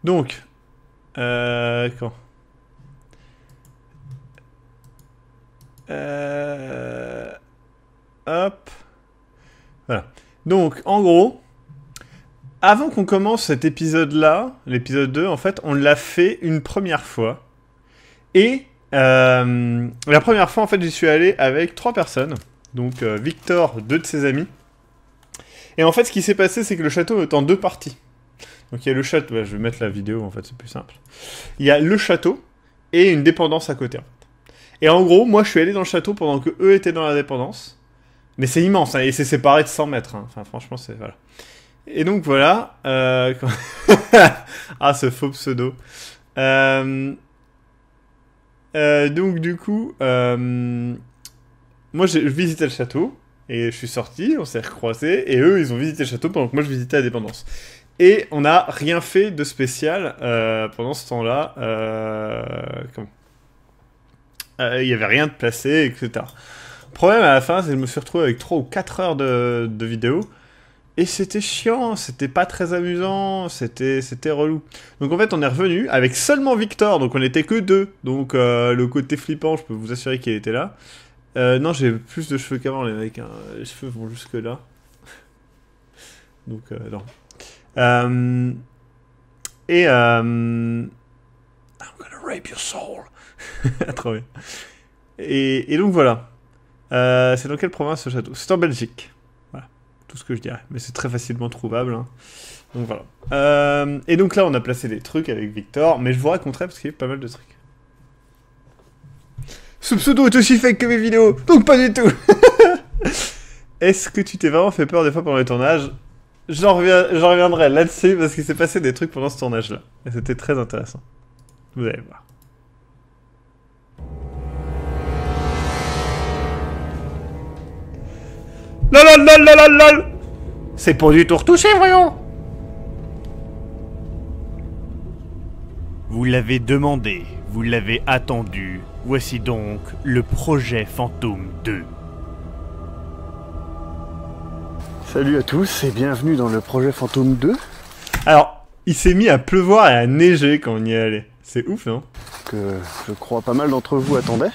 Donc, quand hop. Voilà. Donc, en gros, avant qu'on commence cet épisode-là, l'épisode 2, en fait, on l'a fait une première fois. Et la première fois, en fait, j'y suis allé avec 3 personnes. Donc, Victor, 2 de ses amis. Et en fait, ce qui s'est passé, c'est que le château est en 2 parties. Donc, il y a le château... Ouais, je vais mettre la vidéo, en fait, c'est plus simple. Il y a le château et une dépendance à côté, en fait. Et en gros, moi, je suis allé dans le château pendant que eux étaient dans la dépendance. Mais c'est immense, hein, et c'est séparé de 100 mètres. Hein. Enfin, franchement, c'est... Voilà. Et donc, voilà. Ah, ce faux pseudo. Donc, du coup... Moi, je visitais le château. Et je suis sorti, on s'est recroisés. Et eux, ils ont visité le château pendant que moi, je visitais la dépendance. Et on n'a rien fait de spécial pendant ce temps-là. Comment il n'y avait rien de placé, etc. Le problème à la fin, c'est que je me suis retrouvé avec 3 ou 4 heures de vidéo. Et c'était chiant, c'était pas très amusant, c'était relou. Donc en fait, on est revenu avec seulement Victor, donc on n'était que 2. Donc le côté flippant, je peux vous assurer qu'il était là. Non, j'ai plus de cheveux qu'avant, les mecs. Hein. Les cheveux vont jusque là. Donc non. I'm gonna rape your soul. Trop bien. Et donc voilà. C'est dans quelle province ce château? C'est en Belgique. Voilà. Tout ce que je dirais. Mais c'est très facilement trouvable. Hein. Donc voilà. Et donc là, on a placé des trucs avec Victor. Mais je vous raconterai parce qu'il y a pas mal de trucs. Ce pseudo est aussi fake que mes vidéos. Donc pas du tout. Est-ce que tu t'es vraiment fait peur des fois pendant les tournages? J'en reviendrai là-dessus parce qu'il s'est passé des trucs pendant ce tournage-là. Et c'était très intéressant. Vous allez voir. Lol. C'est pas du tout retouché, voyons. Vous l'avez demandé, vous l'avez attendu. Voici donc le projet Fantôme 2. Salut à tous et bienvenue dans le projet Fantôme 2. Alors, il s'est mis à pleuvoir et à neiger quand on y est allé. C'est ouf, non? Que je crois pas mal d'entre vous attendaient.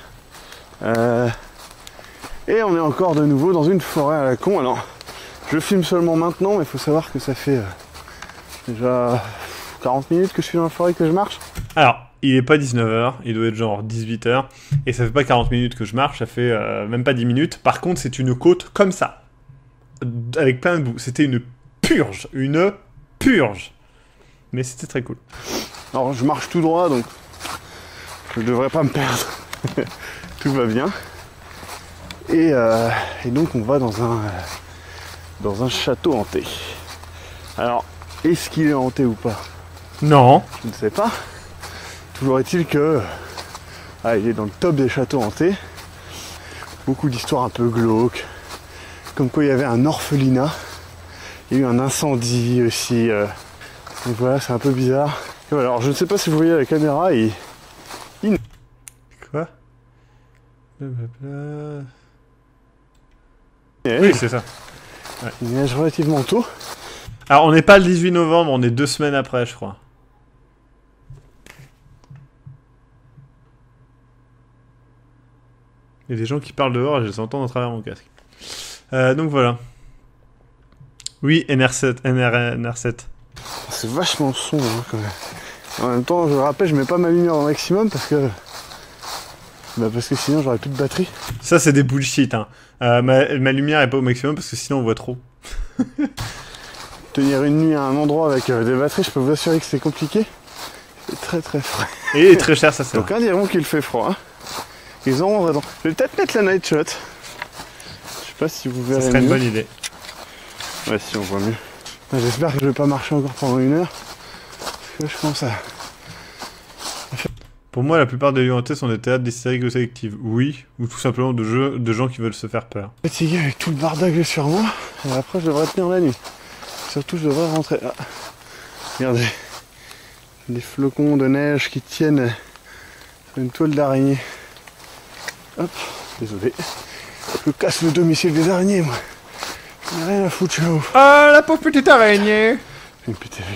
Et on est encore de nouveau dans une forêt à la con. Alors, je filme seulement maintenant, mais il faut savoir que ça fait déjà 40 minutes que je suis dans la forêt, que je marche. Alors, il est pas 19h, il doit être genre 18h. Et ça fait pas 40 minutes que je marche, ça fait même pas 10 minutes. Par contre, c'est une côte comme ça. Avec plein de boue. C'était une purge. Une purge. Mais c'était très cool. Alors, je marche tout droit, donc je devrais pas me perdre. Tout va bien. Et donc, on va dans un château hanté. Alors, est-ce qu'il est hanté ou pas? Non. Je ne sais pas. Toujours est-il que... il est dans le top des châteaux hantés. Beaucoup d'histoires un peu glauques. Comme quoi il y avait un orphelinat. Il y a eu un incendie aussi. Donc voilà, c'est un peu bizarre. Et voilà, alors je ne sais pas si vous voyez la caméra, Quoi? Oui, Oui, c'est ça. Ouais. Il neige relativement tôt. Alors, on n'est pas le 18 novembre, on est 2 semaines après, je crois. Il y a des gens qui parlent dehors et je les entends à travers mon casque. Donc voilà. Oui, NR7. C'est vachement sombre hein, quand même. En même temps, je le rappelle, je mets pas ma lumière au maximum parce que sinon j'aurais plus de batterie. Ça, c'est des bullshit. Hein. Ma lumière est pas au maximum parce que sinon on voit trop. Tenir une nuit à un endroit avec des batteries, je peux vous assurer que c'est compliqué. C'est très très frais. Et très cher, ça c'est. Donc, diront qu'il fait froid. Ils auront raison. Je vais peut-être mettre la night shot. Je sais pas si vous verrez. Ça serait mieux. une bonne idée. Ouais, si on voit mieux. J'espère que je vais pas marcher encore pendant 1 heure. Parce que je pense à... Pour moi, la plupart des lieux hantés sont des théâtres d'hystérie collective. Oui, ou tout simplement de gens qui veulent se faire peur. Fatigué avec tout le bardac que j'ai sur moi. Et après, je devrais tenir la nuit. Surtout, je devrais rentrer. Ah. Regardez. Des flocons de neige qui tiennent sur une toile d'araignée. Hop, désolé. Je casse le domicile des araignées, moi. J'en ai rien à foutre, je suis ouf. Ah, la pauvre petite araignée. Une petite vue.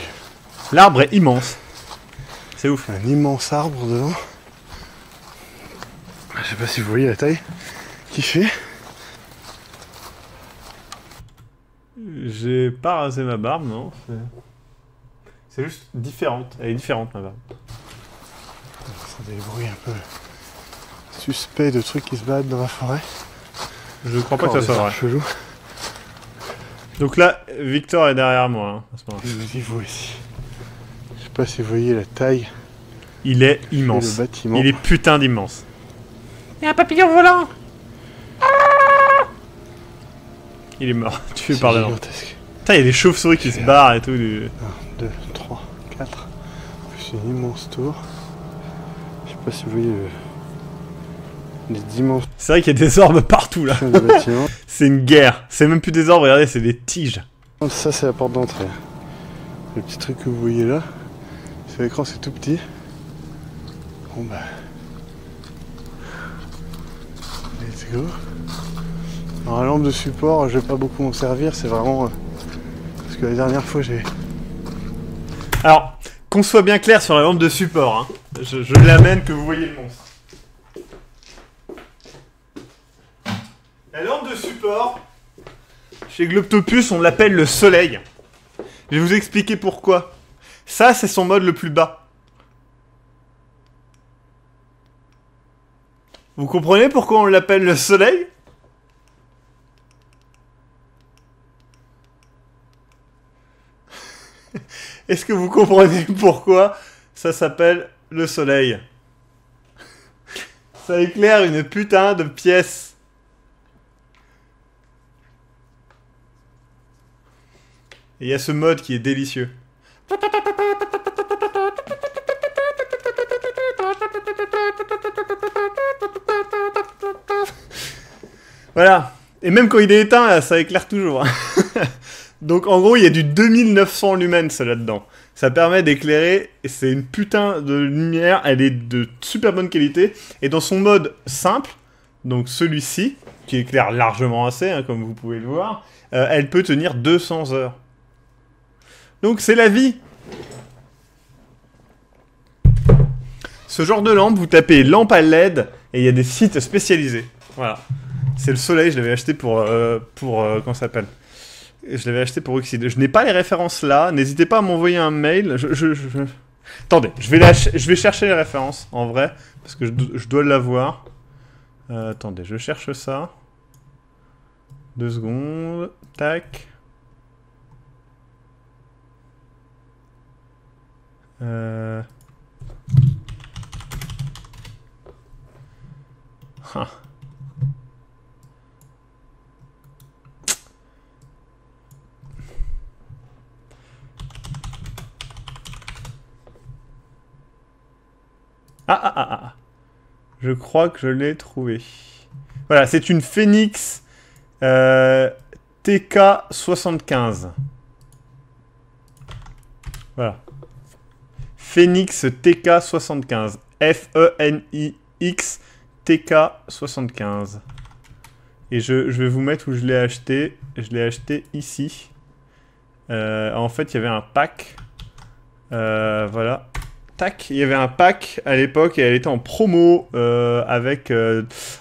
L'arbre est immense. C'est ouf. Un immense arbre devant. Je sais pas si vous voyez la taille qu'il fait. J'ai pas rasé ma barbe, non. C'est juste différente. Elle est différente, ma barbe. C'est des bruits un peu suspects de trucs qui se battent dans la forêt. Je crois pas que ça soit vrai. Chelou. Donc là, Victor est derrière moi, hein, à ce moment-là. Vas-y, vous ici. Je sais pas si vous voyez la taille. Il est Le immense. bâtiment. Il est putain d'immense. Il y a un papillon volant. Il est mort, tué par la lampe. Gigantesque. Putain, il y a des chauves-souris qui se barrent et tout. 1, 2, 3, 4. Plus une immense tour. Je sais pas si vous voyez les dimensions C'est vrai qu'il y a des orbes partout là. du bâtiment. C'est une guerre. C'est même plus des orbes, regardez, c'est des tiges. Ça, c'est la porte d'entrée. Le petit truc que vous voyez là, sur l'écran, c'est tout petit. Bon bah. Let's go. Alors, la lampe de support, je vais pas beaucoup m'en servir, c'est vraiment. Parce que la dernière fois, j'ai. Alors, qu'on soit bien clair sur la lampe de support, hein. Je l'amène que vous voyez le monstre. La lampe de support, chez Globtopus, on l'appelle le soleil. Je vais vous expliquer pourquoi. Ça, c'est son mode le plus bas. Vous comprenez pourquoi on l'appelle le soleil ? Est-ce que vous comprenez pourquoi ça s'appelle le soleil? Ça éclaire une putain de pièce. Et il y a ce mode qui est délicieux. Voilà. Et même quand il est éteint, ça éclaire toujours. Donc en gros, il y a du 2900 lumens là-dedans. Ça permet d'éclairer, et c'est une putain de lumière, elle est de super bonne qualité. Et dans son mode simple, donc celui-ci, qui éclaire largement assez, hein, comme vous pouvez le voir, elle peut tenir 200 heures. Donc c'est la vie. Ce genre de lampe, vous tapez lampe à LED, et il y a des sites spécialisés. Voilà. C'est le soleil, je l'avais acheté pour comment ça s'appelle ? Je l'avais acheté pour Oxide. Je n'ai pas les références là. N'hésitez pas à m'envoyer un mail. Attendez, je vais chercher les références en vrai parce que je dois l'avoir. Attendez, je cherche ça. 2 secondes. Tac. Ah. Ah. Je crois que je l'ai trouvé. Voilà, c'est une Phoenix TK75. Voilà. Phoenix TK75. F-E-N-I-X TK75. Et je vais vous mettre où je l'ai acheté. Je l'ai acheté ici. En fait, il y avait un pack. Voilà. Tac, il y avait un pack à l'époque et elle était en promo avec...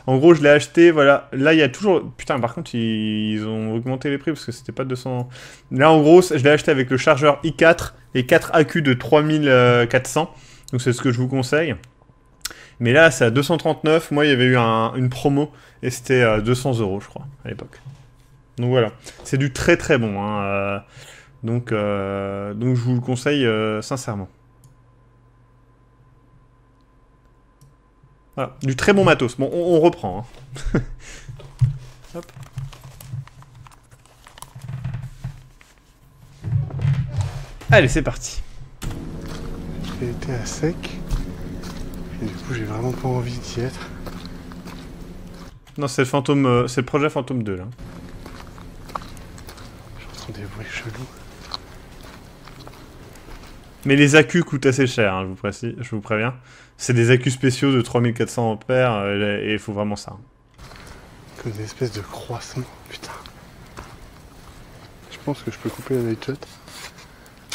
en gros, je l'ai acheté, voilà. Là, il y a toujours... Putain, par contre, ils ont augmenté les prix parce que c'était pas 200... Là, en gros, je l'ai acheté avec le chargeur i4 et 4 accus de 3400. Donc, c'est ce que je vous conseille. Mais là, c'est à 239. Moi, il y avait eu une promo et c'était 200 €, je crois, à l'époque. Donc, voilà. C'est du très très bon. Hein. Donc, je vous le conseille sincèrement. Voilà, du très bon matos. Bon, on reprend. Hein. Hop. Allez, c'est parti. J'ai été à sec. Et du coup, j'ai vraiment pas envie d'y être. Non, c'est le fantôme, c'est le projet Fantôme 2 là. J'entends des bruits chelous. Mais les accus coûtent assez cher, hein, je vous préviens. C'est des accus spéciaux de 3400 ampères et il faut vraiment ça. Comme des espèces de croissants, putain. Je pense que je peux couper la night shot.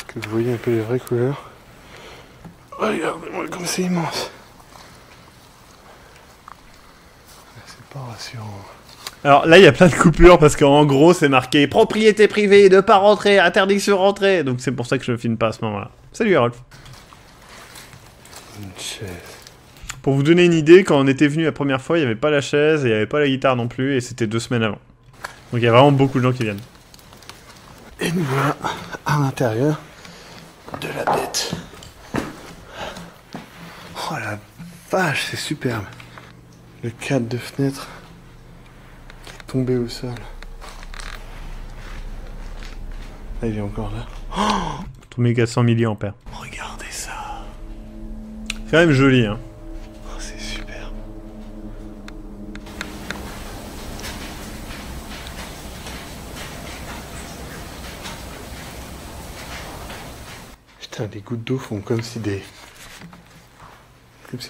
Que vous voyez un peu les vraies couleurs. Regardez-moi comme c'est immense. C'est pas rassurant. Alors là, il y a plein de coupures parce qu'en gros, c'est marqué propriété privée, ne pas rentrer, interdiction rentrer. Donc c'est pour ça que je ne filme pas à ce moment-là. Salut Harold. Une chaise. Pour vous donner une idée, quand on était venu la première fois, il n'y avait pas la chaise et il n'y avait pas la guitare non plus, et c'était 2 semaines avant. Donc il y a vraiment beaucoup de gens qui viennent. Et nous voilà à l'intérieur de la bête. Oh la vache, c'est superbe. Le cadre de fenêtre qui est tombé au sol. Ah, il est encore là. 3400 mAh. Regardez ça. C'est quand même joli, hein. Oh, c'est superbe. Putain, les gouttes d'eau font comme si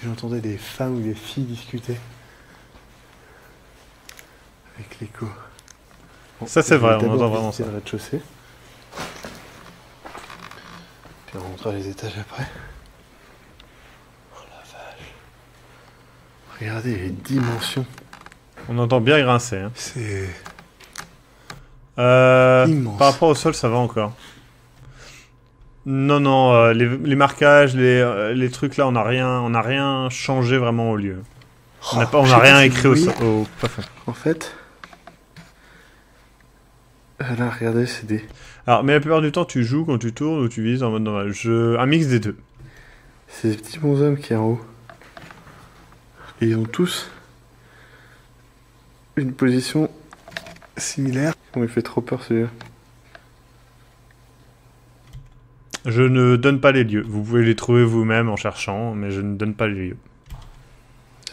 j'entendais des femmes ou des filles discuter. Avec l'écho. Bon, Ça, c'est vrai, on entend d'abord vraiment visiter ça. le rez-de-chaussée. Puis on montrera les étages après. Oh la vache. Regardez les dimensions. On entend bien grincer, hein. C'est... Immense. Par rapport au sol, ça va encore. Non, non, les marquages, les trucs là, on n'a rien changé vraiment au lieu. On n'a rien écrit au plafond. En fait... Là, regardez, c'est des... Alors, mais la plupart du temps, tu joues quand tu tournes ou tu vises en mode normal. Un mix des deux. C'est des petits bonshommes qui est en haut. Et ils ont tous une position similaire. On lui fait trop peur celui-là. Je ne donne pas les lieux. Vous pouvez les trouver vous-même en cherchant, mais je ne donne pas les lieux.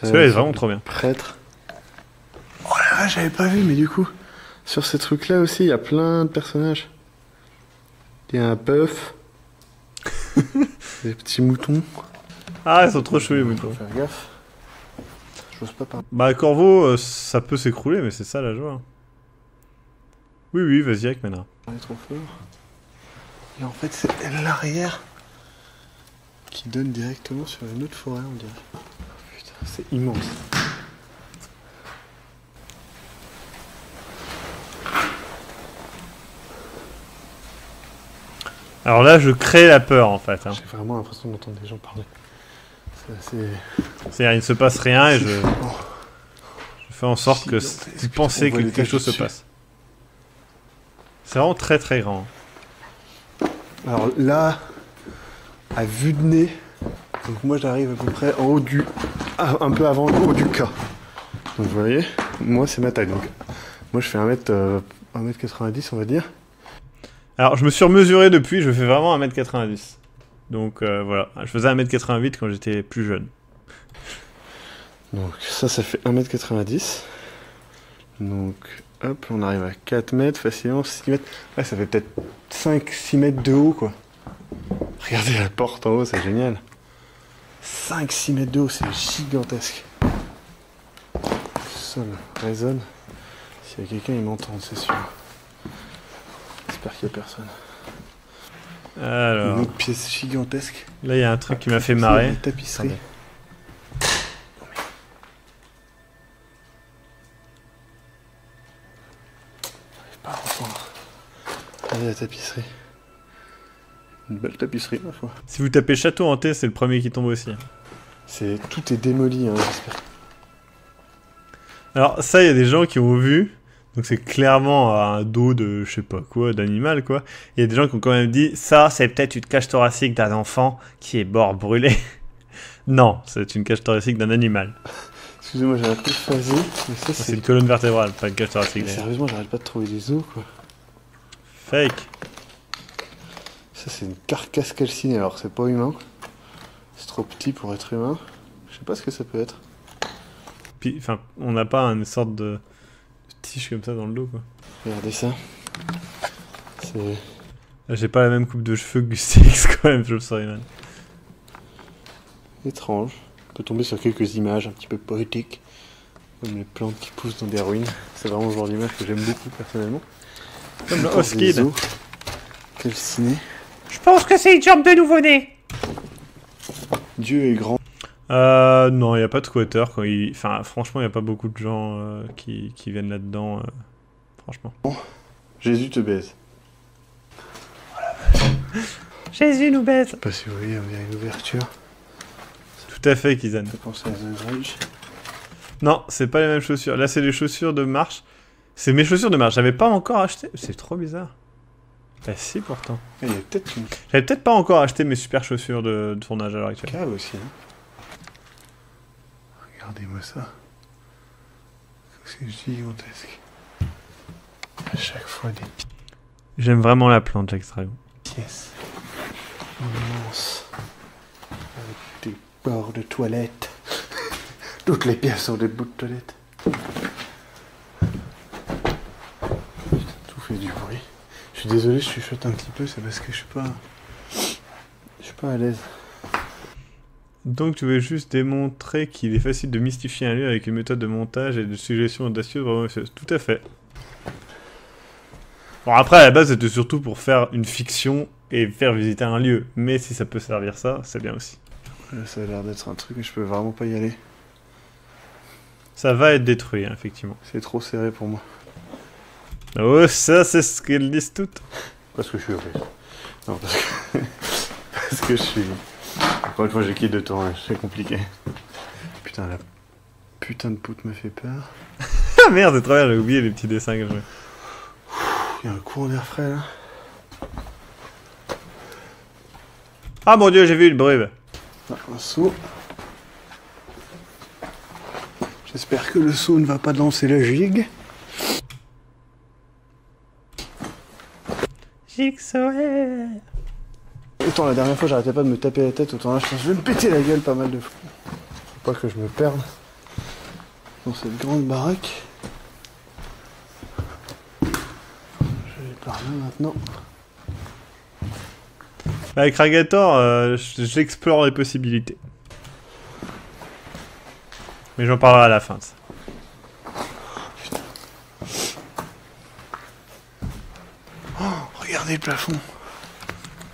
Celui-là est vraiment trop bien. Prêtre. Oh là là, j'avais pas vu, mais du coup, sur ces trucs-là aussi, il y a plein de personnages. Il y a un bœuf. Des petits moutons. Ah, ils sont trop choués les moutons. Faut faire gaffe. J'ose pas parler. Bah, Corvo, ça peut s'écrouler, mais c'est ça la joie. Oui, oui, vas-y avec Mena. Il est trop fort. Et en fait, c'est l'arrière qui donne directement sur une autre forêt, on dirait. Oh, putain, c'est immense. Alors là, je crée la peur en fait. Hein. J'ai vraiment l'impression d'entendre des gens parler. C'est assez... C'est-à-dire, il ne se passe rien et je Oh. fais en sorte que Gigantesque. vous pensez On voit que les quelque chose se dessus. passe. C'est vraiment très très grand. Alors là, à vue de nez, donc moi j'arrive à peu près en haut du... un peu avant le haut du K. Donc vous voyez, moi c'est ma taille. Donc moi je fais 1m90 on va dire. Alors, je me suis remesuré depuis, je fais vraiment 1m90. Donc voilà, je faisais 1m88 quand j'étais plus jeune. Donc ça fait 1m90. Donc hop, on arrive à 4 mètres facilement, 6 mètres. Ouais, ça fait peut-être 5-6 mètres de haut quoi. Regardez la porte en haut, c'est génial. 5-6 mètres de haut, c'est gigantesque. Le sol résonne. S'il y a quelqu'un, il m'entend, c'est sûr. J'espère qu'il n'y a personne. Alors, Une autre pièce gigantesque. là il y a un truc qui m'a fait marrer. Une tapisserie. J'arrive pas à entendre. Regardez la tapisserie. Une belle tapisserie, ma foi. Si vous tapez château hanté, c'est le premier qui tombe aussi. Tout est démoli, hein, j'espère. Alors ça, il y a des gens qui ont vu, donc c'est clairement un dos de, je sais pas quoi, d'animal quoi. Il y a des gens qui ont quand même dit, ça c'est peut-être une cage thoracique d'un enfant qui est mort brûlé. Non, c'est une cage thoracique d'un animal. Excusez-moi, j'ai un peu phasé, mais ça C'est c'est... une colonne vertébrale, pas une cage thoracique. Mais d'ailleurs. sérieusement, j'arrête pas de trouver des os, quoi. Fake. Ça c'est une carcasse calcinée, alors c'est pas humain. C'est trop petit pour être humain. Je sais pas ce que ça peut être. Puis, enfin, on n'a pas une sorte de tige comme ça dans le dos quoi. Regardez ça. C'est... Là, j'ai pas la même coupe de cheveux que Gustix quand même, je me sens mal. étrange. On peut tomber sur quelques images un petit peu poétiques, comme les plantes qui poussent dans des ruines. C'est vraiment le genre d'image que j'aime beaucoup personnellement. Comme le Encore des Hoskid. os calcinés. Je pense que c'est une jambe de nouveau-né. Dieu est grand. Non, il n'y a pas de squatter. Enfin, franchement, il n'y a pas beaucoup de gens qui viennent là-dedans. Franchement. Jésus te baise. Jésus nous baise. Je sais pas si vous voyez, on dirait une ouverture. Tout à fait, Kizan. Ça pense à The Grudge. Non, c'est pas les mêmes chaussures. Là, c'est les chaussures de marche. C'est mes chaussures de marche. J'avais pas encore acheté. C'est trop bizarre. Bah si, pourtant. Il y a peut-être une J'avais peut-être pas encore acheté mes super chaussures de tournage à l'heure actuelle. cave aussi. Hein. Regardez-moi ça. C'est gigantesque. À chaque fois des J'aime vraiment la plante, Jack Dragon. pièces immenses. Avec des bords de toilettes. Toutes les pièces ont des bouts de toilette. Putain, tout fait du bruit. Je suis désolé, je chuchote un petit peu, c'est parce que je suis pas à l'aise. Donc tu veux juste démontrer qu'il est facile de mystifier un lieu avec une méthode de montage et de suggestion audacieuse vraiment ambitieuse. Tout à fait. Bon après à la base c'était surtout pour faire une fiction et faire visiter un lieu. Mais si ça peut servir ça, c'est bien aussi. Là, ça a l'air d'être un truc, mais je peux vraiment pas y aller. Ça va être détruit, hein, effectivement. C'est trop serré pour moi. Oh ça c'est ce qu'elles disent toutes. Parce que je suis heureux. Non, parce que... parce que je suis... Encore une fois, j'ai quitté de tournage, c'est compliqué. Putain, la putain de poutre me fait peur. Ah merde, c'est trop bien, j'ai oublié les petits dessins que je fais. Il y a un courant d'air frais, là. Ah mon dieu, j'ai vu une brume. Ah, un saut. J'espère que le saut ne va pas lancer la gigue. Jigsaw. Autant la dernière fois j'arrêtais pas de me taper la tête, autant là je pense que je vais me péter la gueule pas mal de fois. Faut pas que je me perde dans cette grande baraque. Je vais par là maintenant. Avec Ragator, j'explore les possibilités. Mais j'en parlerai à la fin de ça. Oh, regardez le plafond.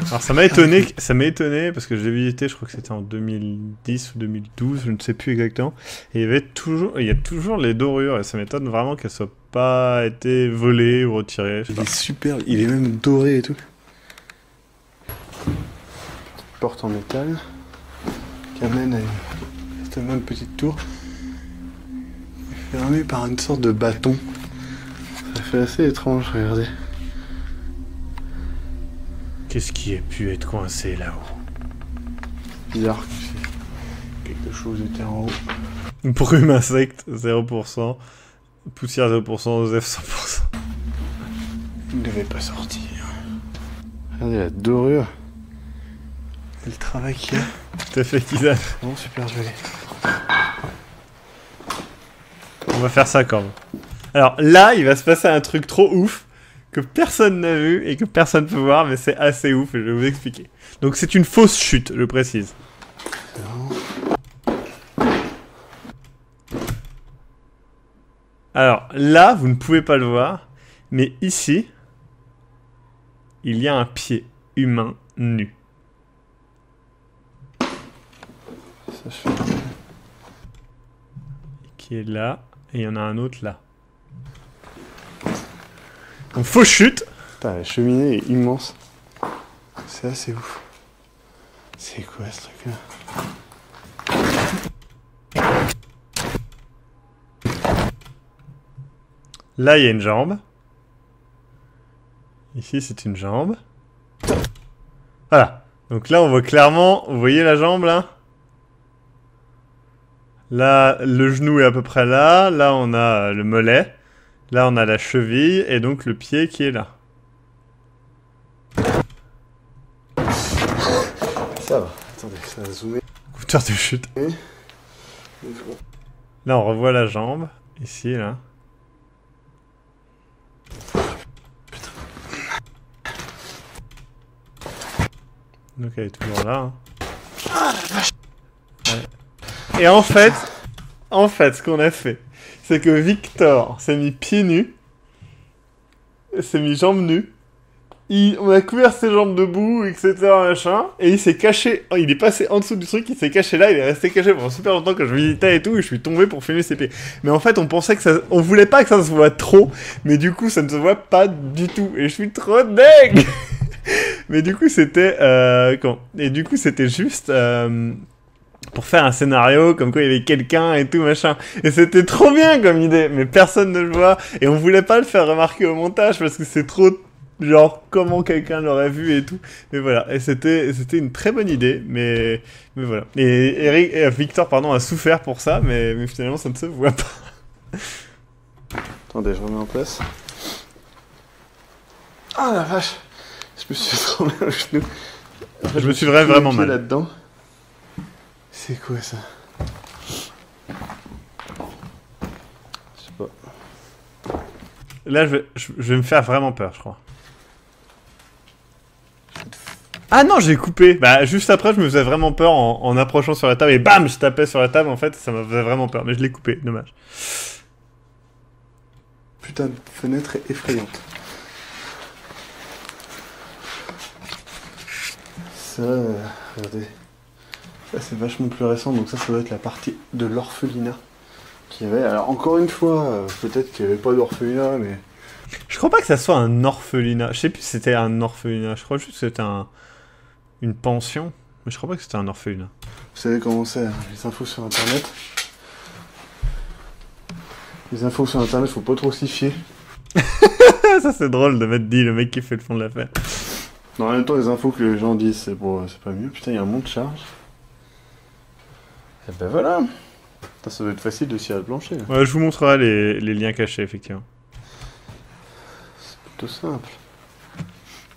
Alors ça m'a étonné parce que je l'ai visité, je crois que c'était en 2010 ou 2012, je ne sais plus exactement. Et il y a toujours les dorures et ça m'étonne vraiment qu'elles soient pas été volées ou retirées. Il est super, il est même doré et tout. Porte en métal qui amène à une petite tour fermée par une sorte de bâton. Ça fait assez étrange, regardez. Qu'est-ce qui a pu être coincé là-haut? Bizarre que quelque chose était en haut. Brume insecte 0%, poussière 0%, ZEF 100%. Il ne devait pas sortir. Regardez la dorure. Et le travail qu'il y a. Tout à fait, Kizan. Vraiment super joli. On va faire ça quand même. Alors là, il va se passer un truc trop ouf que personne n'a vu et que personne peut voir, mais c'est assez ouf et je vais vous expliquer. Donc c'est une fausse chute, je précise. Alors là, vous ne pouvez pas le voir, mais ici, il y a un pied humain nu. Ça, je fais... Qui est là, et il y en a un autre là. Donc fausse chute. Putain, la cheminée est immense. C'est assez ouf. C'est quoi ce truc-là? Là, il y a une jambe. Ici, c'est une jambe. Voilà. Donc là, on voit clairement... Vous voyez la jambe, là? Là, le genou est à peu près là. Là, on a le mollet. Là, on a la cheville. Et donc, le pied qui est là. Ça va. Attendez, ça va zoomer. Compteur de chute. Là, on revoit la jambe. Ici, là. Donc, elle est toujours là. Hein. Ouais. Et en fait, ce qu'on a fait, c'est que Victor s'est mis pieds nus, s'est mis jambes nues, on a couvert ses jambes de boue, etc. machin, et il s'est caché, il est passé en dessous du truc, il s'est caché là, il est resté caché pendant super longtemps quand je visitais et tout, et je suis tombé pour filmer ses pieds. Mais en fait, on pensait que on voulait pas que ça se voit trop, mais du coup, ça ne se voit pas du tout, et je suis trop deg. Mais du coup, c'était, et du coup, c'était juste, pour faire un scénario comme quoi il y avait quelqu'un et tout machin, et c'était trop bien comme idée, mais personne ne le voit, et on voulait pas le faire remarquer au montage parce que c'est trop genre comment quelqu'un l'aurait vu et tout, mais voilà, et c'était une très bonne idée, mais voilà, et Victor pardon a souffert pour ça, mais finalement ça ne se voit pas. Attendez, je remets en place. Ah la vache, je me suis trempé au genou. Je me suis vraiment mal là-dedans. C'est quoi ça? Je sais pas. Là je vais me faire vraiment peur, je crois. Ah non, j'ai coupé. Bah juste après, je me faisais vraiment peur en approchant sur la table et bam, je tapais sur la table. En fait, ça me faisait vraiment peur. Mais je l'ai coupé, dommage. Putain de fenêtre est effrayante. Ça, regardez. Ça c'est vachement plus récent, donc ça doit être la partie de l'orphelinat qu'il y avait. Alors encore une fois, peut-être qu'il n'y avait pas d'orphelinat, mais... Je crois pas que ça soit un orphelinat. Je sais plus si c'était un orphelinat. Je crois juste que c'était une pension. Mais je crois pas que c'était un orphelinat. Vous savez comment c'est, hein, les infos sur internet. Les infos sur internet, faut pas trop s'y fier. Ça c'est drôle de mettre dit le mec qui fait le fond de l'affaire. Non, en même temps, les infos que les gens disent, c'est pas mieux. Putain, il y a un monte charge. Et ben voilà. Putain, ça doit être facile de cirer le plancher. Là. Ouais, je vous montrerai les liens cachés, effectivement. C'est plutôt simple.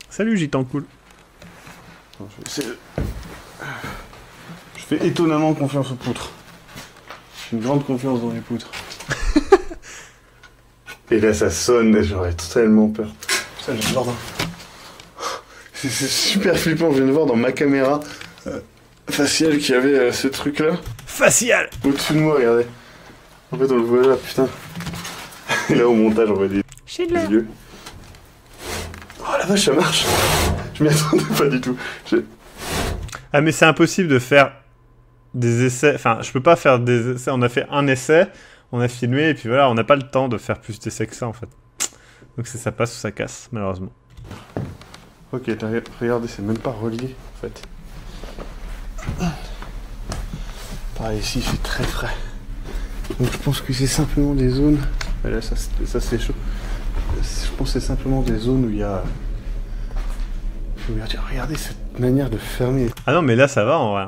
Salut, Gitan cool. Attends, je fais étonnamment confiance aux poutres. J'ai une grande confiance dans les poutres. Et là, ça sonne, j'aurais tellement peur. Putain, je viens de voir dans... C'est super flippant, je viens de voir dans ma caméra faciale qu'il y avait ce truc-là. Facial. Au-dessus de moi, regardez. En fait, on le voit là, putain. Et là, au montage, on voit des yeux. Oh la vache, ça marche. Je m'y attendais pas du tout. Ah, mais c'est impossible de faire des essais. Enfin, je peux pas faire des essais. On a fait un essai, on a filmé, et puis voilà, on n'a pas le temps de faire plus d'essais que ça, en fait. Donc ça passe ou ça casse, malheureusement. Ok, regardez, c'est même pas relié, en fait. Pareil, ici, il fait très frais. Donc je pense que c'est simplement des zones... Et là, ça c'est chaud. Je pense que c'est simplement des zones où il y a... Regardez cette manière de fermer. Ah non, mais là, ça va, en vrai.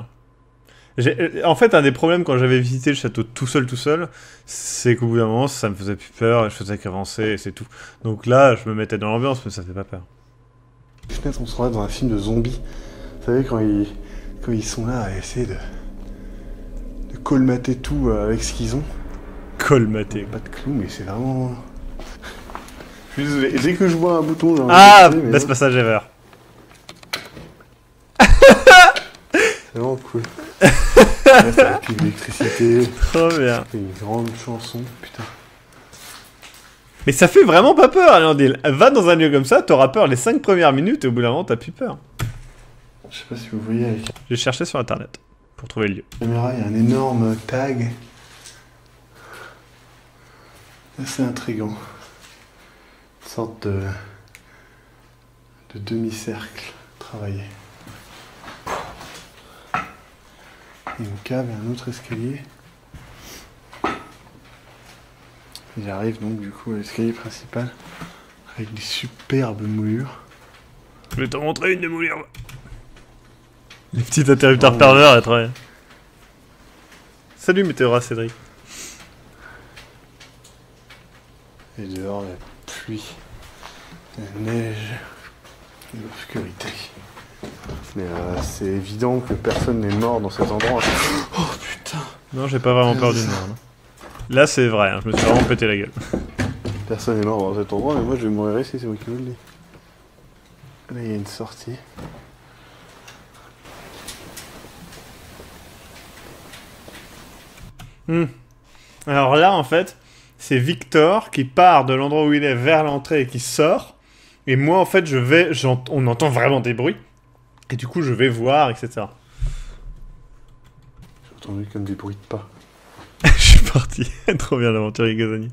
En fait, un des problèmes quand j'avais visité le château tout seul, c'est qu'au bout d'un moment, ça me faisait plus peur, et je faisais qu'avancer, et c'est tout. Donc là, je me mettais dans l'ambiance, mais ça fait pas peur. Peut-être on sera dans un film de zombies. Vous savez, quand ils sont là à essayer de colmater tout avec ce qu'ils ont. Colmater. Pas de clou, mais c'est vraiment... Je suis désolé, dès que je vois un bouton... Genre, Ah, best passage ever. C'est vraiment cool. Là, c'est la pile d'électricité. Trop bien. C'est une grande chanson, putain. Mais ça fait vraiment pas peur, Alandil. Va dans un lieu comme ça, t'auras peur les 5 premières minutes et au bout d'un moment, t'as plus peur. Je sais pas si vous voyez avec J'ai cherché sur internet pour trouver le lieu. la caméra, il y a un énorme tag. Assez intriguant. Une sorte de demi-cercle travaillé. Une cave et un autre escalier. J'arrive donc du coup à l'escalier principal avec des superbes moulures. Je vais te montrer une des moulures. Les petits interrupteurs pervers, très bien. Salut Météora Cédric. Et dehors la pluie, la neige et l'obscurité. Mais c'est évident que personne n'est mort dans cet endroit. Oh putain. Non, j'ai pas vraiment peur du mort. Non. Là, c'est vrai, hein, je me suis vraiment pété la gueule. Personne n'est mort dans cet endroit, mais moi je vais mourir ici, c'est moi qui vous le dis. Là, il y a une sortie. Alors là, en fait, c'est Victor qui part de l'endroit où il est vers l'entrée et qui sort. Et moi, en fait, on entend vraiment des bruits. Et du coup, je vais voir, etc. J'ai entendu comme des bruits de pas. Je suis parti. Trop bien l'aventurier Gazani.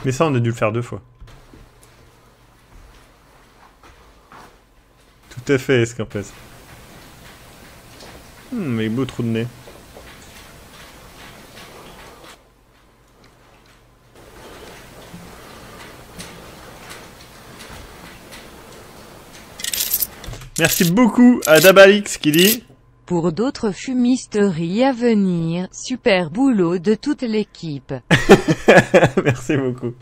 Mais ça, on a dû le faire 2 fois. Tout à fait, Escampès. Mais beau trou de nez. Merci beaucoup à Dabalix qui dit... Pour d'autres fumisteries à venir, super boulot de toute l'équipe. Merci beaucoup.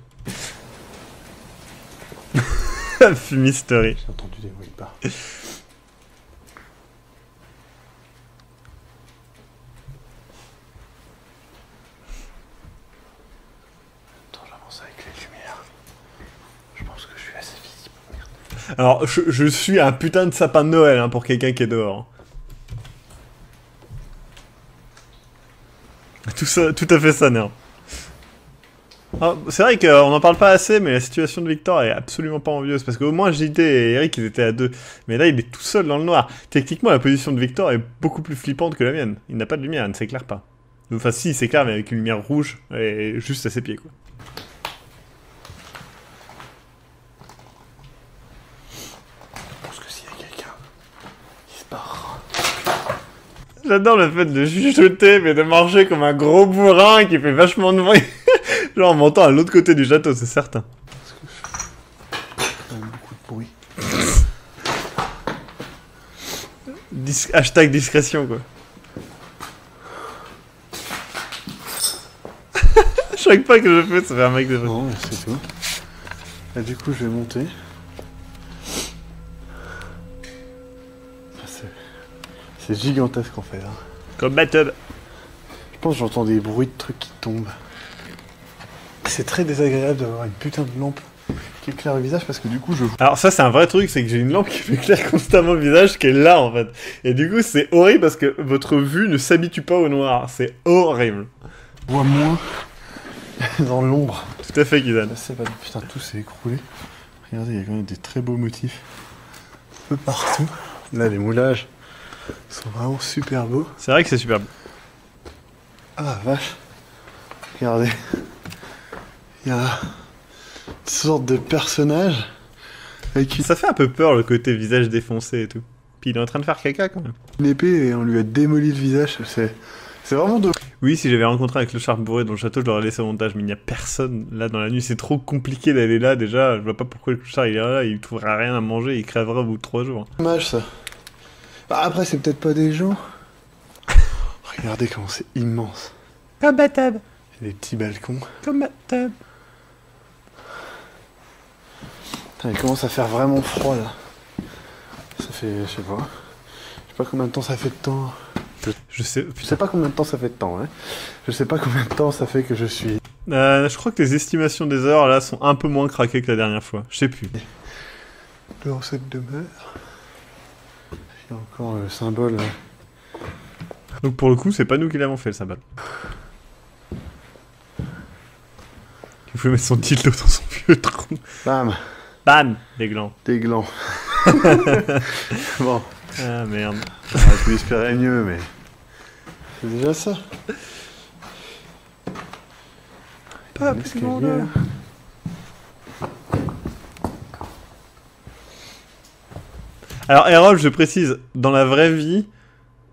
Fumisterie. J'ai entendu des bruits de pas. Attends, j'avance avec les lumières. Je pense que je suis assez visible. Merde. Alors, je suis un putain de sapin de Noël hein, pour quelqu'un qui est dehors. Tout à fait ça, Nerf. C'est vrai qu'on n'en parle pas assez, mais la situation de Victor est absolument pas envieuse. Parce qu'au moins JT et Eric, ils étaient à 2. Mais là, il est tout seul dans le noir. Techniquement, la position de Victor est beaucoup plus flippante que la mienne. Il n'a pas de lumière, il ne s'éclaire pas. Enfin, si, il s'éclaire, mais avec une lumière rouge et juste à ses pieds, quoi. Je pense que s'il y a quelqu'un, il se barre. J'adore le fait de chuchoter, mais de marcher comme un gros bourrin qui fait vachement de bruit. Genre, on m'entend à l'autre côté du château, c'est certain. Parce que je fais quand même beaucoup de bruit. Hashtag discrétion, quoi. Chaque pas que je fais, ça fait un mec de... Non, mais c'est tout. Et du coup, je vais monter. C'est gigantesque en fait. Hein. Comme Battle. Je pense que j'entends des bruits de trucs qui tombent. C'est très désagréable d'avoir une putain de lampe qui éclaire le visage parce que du coup je... Alors ça c'est un vrai truc, c'est que j'ai une lampe qui m'éclaire constamment le visage qui est là en fait. Et du coup c'est horrible parce que votre vue ne s'habitue pas au noir. C'est horrible. Je vois moins dans l'ombre. Tout à fait, Kizan. C'est pas... Putain, tout s'est écroulé. Regardez, il y a quand même des très beaux motifs. Un peu partout. Là, les moulages sont vraiment super beaux. C'est vrai que c'est super beau. Ah vache. Regardez. Il y a une sorte de personnage avec Ça fait un peu peur le côté visage défoncé et tout. Puis il est en train de faire caca quand même. une épée et on lui a démoli le visage. C'est vraiment de... Oui, si j'avais rencontré un clochard bourré dans le château, je l'aurais laissé au montage, mais il n'y a personne là dans la nuit. C'est trop compliqué d'aller là déjà. Je vois pas pourquoi le clochard il irait là, il trouvera rien à manger, il crèvera au bout de 3 jours. dommage ça. Bah, après, c'est peut-être pas des gens. Regardez comment c'est immense. Comme Batab, Il y a des petits balcons. comme Batab. Putain, il commence à faire vraiment froid là. Ça fait, je sais pas combien de temps ça fait de temps. Je sais, Je sais pas combien de temps ça fait de temps, hein. Je sais pas combien de temps ça fait que je suis... je crois que les estimations des heures là sont un peu moins craquées que la dernière fois. Je sais plus. Dans cette demeure. Il y a encore le symbole. Donc pour le coup, c'est pas nous qui l'avons fait le sabbat. Il faut mettre son dildo dans son vieux trou. Bam. Bam, les glands. Des glands. Bon. Ah merde. Je peux espérer mieux, mais... C'est déjà ça. Pas L'escalier, plus loin, là. là. Alors Erol, je précise, dans la vraie vie,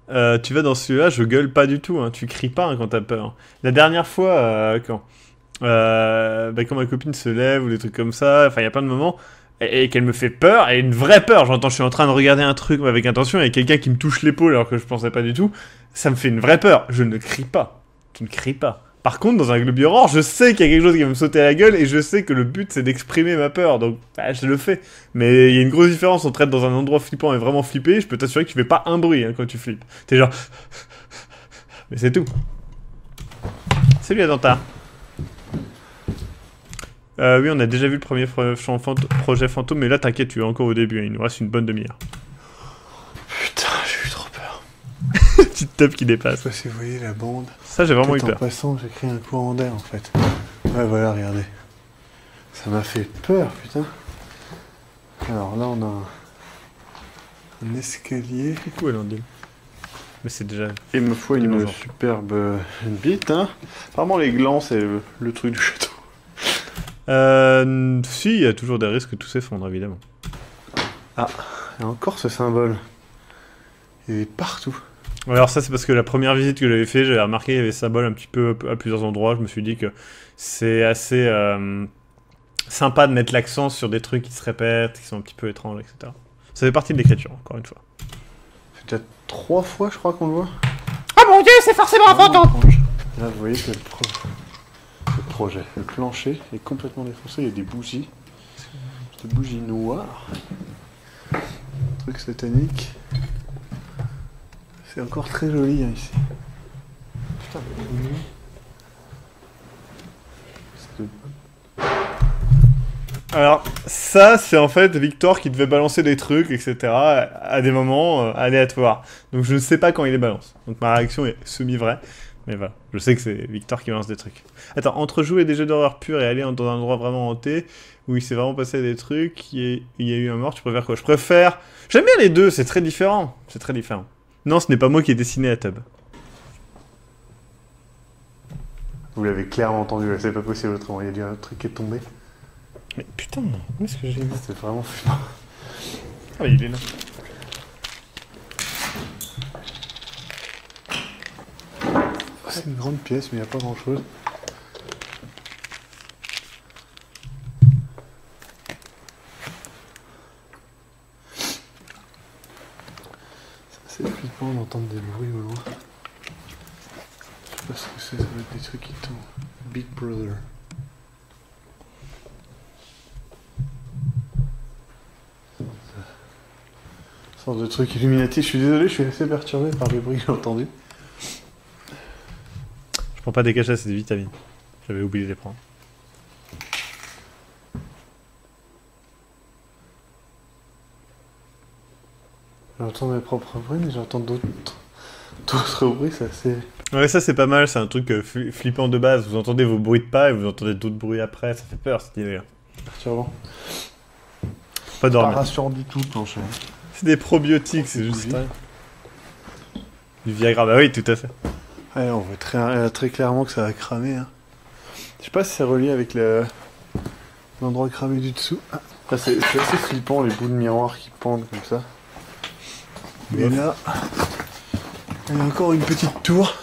tu vas dans celui-là, je gueule pas du tout, hein, tu cries pas hein, quand t'as peur. La dernière fois, quand ma copine se lève ou des trucs comme ça, enfin il y a plein de moments, et qu'elle me fait peur, et une vraie peur, j'entends je suis en train de regarder un truc avec intention, et quelqu'un qui me touche l'épaule alors que je pensais pas du tout, ça me fait une vraie peur, je ne crie pas, tu ne cries pas. Par contre, dans un Globe Horror, je sais qu'il y a quelque chose qui va me sauter à la gueule et je sais que le but c'est d'exprimer ma peur, donc bah, je le fais. Mais il y a une grosse différence entre être dans un endroit flippant et vraiment flipper. Je peux t'assurer que tu fais pas un bruit hein, quand tu flippes. T'es genre. Mais c'est tout. Salut Adanta. Oui, on a déjà vu le premier projet fantôme, mais là t'inquiète, tu es encore au début, hein, il nous reste une bonne demi-heure. Putain, j'ai eu trop peur. petite top qui dépasse. Je sais pas si vous voyez la bande. Ça, j'ai vraiment eu Peut-être peur. en passant, j'ai créé un courant d'air en fait. Ouais, voilà, regardez. Ça m'a fait peur, putain. Alors là, on a un escalier. Coucou, Alandine. Mais c'est déjà... Et me faut une Bonjour. superbe bite, hein. Apparemment, les glands, c'est le truc du château. Si, il y a toujours des risques que tout s'effondre, évidemment. Et encore ce symbole. Il est partout. Alors ça, c'est parce que la première visite que j'avais fait, j'avais remarqué qu'il y avait ce symbole un petit peu à plusieurs endroits. Je me suis dit que c'est assez sympa de mettre l'accent sur des trucs qui se répètent, qui sont un petit peu étranges, etc. Ça fait partie de l'écriture, encore une fois. C'est déjà 3 fois, je crois, qu'on le voit. Oh mon dieu, c'est forcément un fantôme! Là, vous voyez que le plancher est complètement défoncé. Il y a des bougies. Des bougies noires. Truc satanique. C'est encore très joli hein, ici. Putain, Alors, ça, c'est en fait Victor qui devait balancer des trucs, etc. à des moments aléatoires. Donc je ne sais pas quand il les balance. Donc ma réaction est semi-vraie. Mais voilà, je sais que c'est Victor qui balance des trucs. Attends, entre jouer des jeux d'horreur purs et aller dans un endroit vraiment hanté, où il s'est vraiment passé des trucs, il y a eu un mort, tu préfères quoi? Je préfère... J'aime bien les deux, c'est très différent. C'est très différent. Non, ce n'est pas moi qui ai dessiné la tub. Vous l'avez clairement entendu, là, c'est pas possible autrement. Il y a un truc qui est tombé. Mais putain, où est-ce que j'ai mis? C'est vraiment flippant. Ah, il est là. C'est une grande pièce, mais il n'y a pas grand chose. C'est flippant d'entendre des bruits au loin. Je sais pas ce que c'est, ça va être des trucs qui tombent. Big Brother. Sorte de truc Illuminati. Je suis désolé, je suis assez perturbé par les bruits que j'ai entendus. Je prends pas des cachets, c'est des vitamines. J'avais oublié de les prendre. J'entends mes propres bruits, mais j'entends d'autres bruits, c'est assez... Ouais, ça c'est pas mal, c'est un truc flippant de base. Vous entendez vos bruits de pas et vous entendez d'autres bruits après, ça fait peur cette idée-là. perturbant. Pas Pas dormir. rassurant du tout, plancher. C'est des probiotiques, c'est juste... Du Viagra, bah oui, tout à fait. Ouais, on voit très clairement que ça va cramer. Hein. Je sais pas si c'est relié avec l'endroit cramé du dessous. Ah. Là, c'est assez flippant, les bouts de miroir qui pendent comme ça. Mais là, il y a encore une petite tour.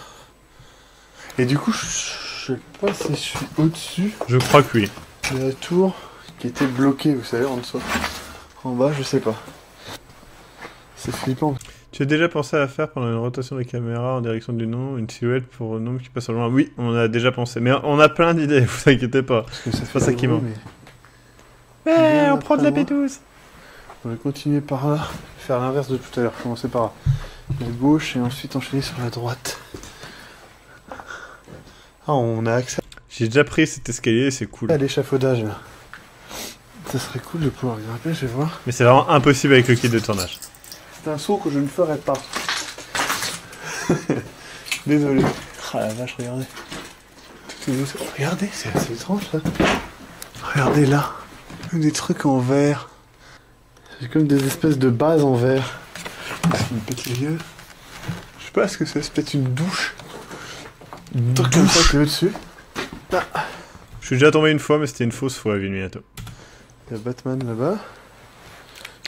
Et du coup, je sais pas si je suis au-dessus Je crois que oui. de la tour qui était bloquée, vous savez, en dessous. En bas, je sais pas. C'est flippant. Tu as déjà pensé à faire pendant une rotation des caméras en direction du nom, une silhouette pour un homme qui passe au loin? Oui, on a déjà pensé. Mais on a plein d'idées, vous inquiétez pas. Parce que ça pas ça des qui bruits, manque. mais- Ouais, Bien on prend de la après B12. On va continuer par là, faire l'inverse de tout à l'heure, commencer par la gauche et ensuite enchaîner sur la droite. Ah, on a accès J'ai déjà pris cet escalier, c'est cool. à l'échafaudage là. Ça serait cool de pouvoir grimper, je vais voir. Mais c'est vraiment impossible avec le kit de tournage. C'est un saut que je ne ferai pas. Désolé. Ah la vache, regardez. Toutes les sauts. Regardez, c'est assez étrange ça. Regardez là. Des trucs en verre. C'est comme des espèces de bases en verre. Ça me pète les yeux. Je sais pas, est-ce que ça se pète une douche? Un truc comme ça qui est au-dessus. Je suis déjà tombé une fois, mais c'était une fausse fois, Vilminato. Il y a Batman là-bas.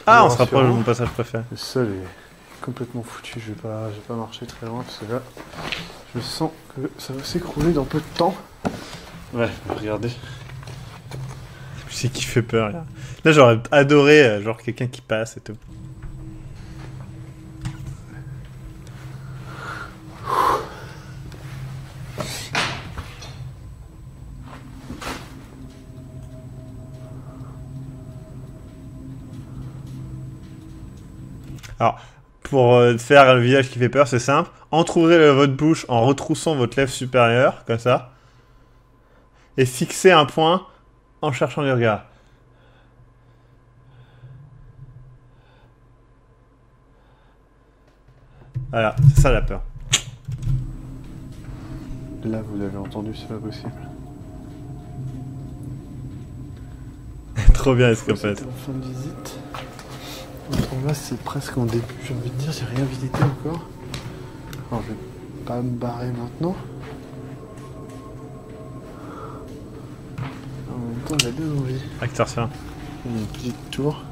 Ah, on Rassurant. se rapproche de mon passage préféré. Le sol est complètement foutu. Je vais pas marcher très loin parce que là, je sens que ça va s'écrouler dans peu de temps. Ouais, regardez. C'est qui fait peur, là. Là, j'aurais adoré, genre, quelqu'un qui passe et tout. Alors, pour faire le visage qui fait peur, c'est simple. Entrouvrir votre bouche en retroussant votre lèvre supérieure, comme ça. Et fixer un point en cherchant les regards. Voilà, c'est ça la peur. Là, vous l'avez entendu, c'est pas possible. Trop bien, C'était Escopette. la fin de visite. Donc là, c'est presque en début, j'ai envie de dire, j'ai rien visité encore. Alors, je vais pas me barrer maintenant. En même temps, j'ai bien envie. Acteur ça. Une petite tour.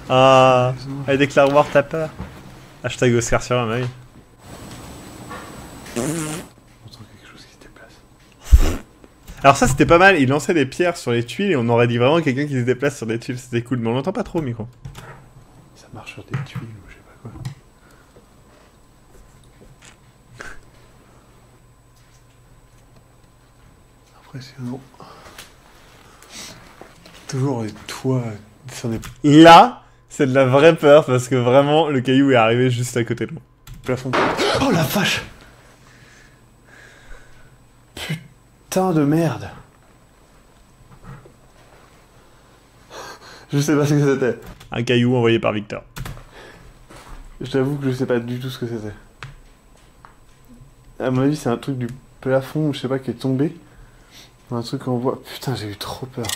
Ah, allez, déclare War, t'as peur. Hashtag Oscar sur un, bah oui. J'entends quelque chose qui se déplace. Alors ça, c'était pas mal. Il lançait des pierres sur les tuiles et on aurait dit vraiment quelqu'un qui se déplace sur des tuiles. C'était cool, mais on l'entend pas trop au micro. Ça marche sur des tuiles ou je sais pas quoi. Impressionnant. Toujours les toits sur des Là, c'est de la vraie peur parce que vraiment, le caillou est arrivé juste à côté de moi. plafonds. Oh la vache! Putain de merde! Je sais pas ce que c'était. Un caillou envoyé par Victor. Je t'avoue que je sais pas du tout ce que c'était. À mon avis, c'est un truc du plafond, je sais pas, qui est tombé. Un truc en bois. Putain, j'ai eu trop peur.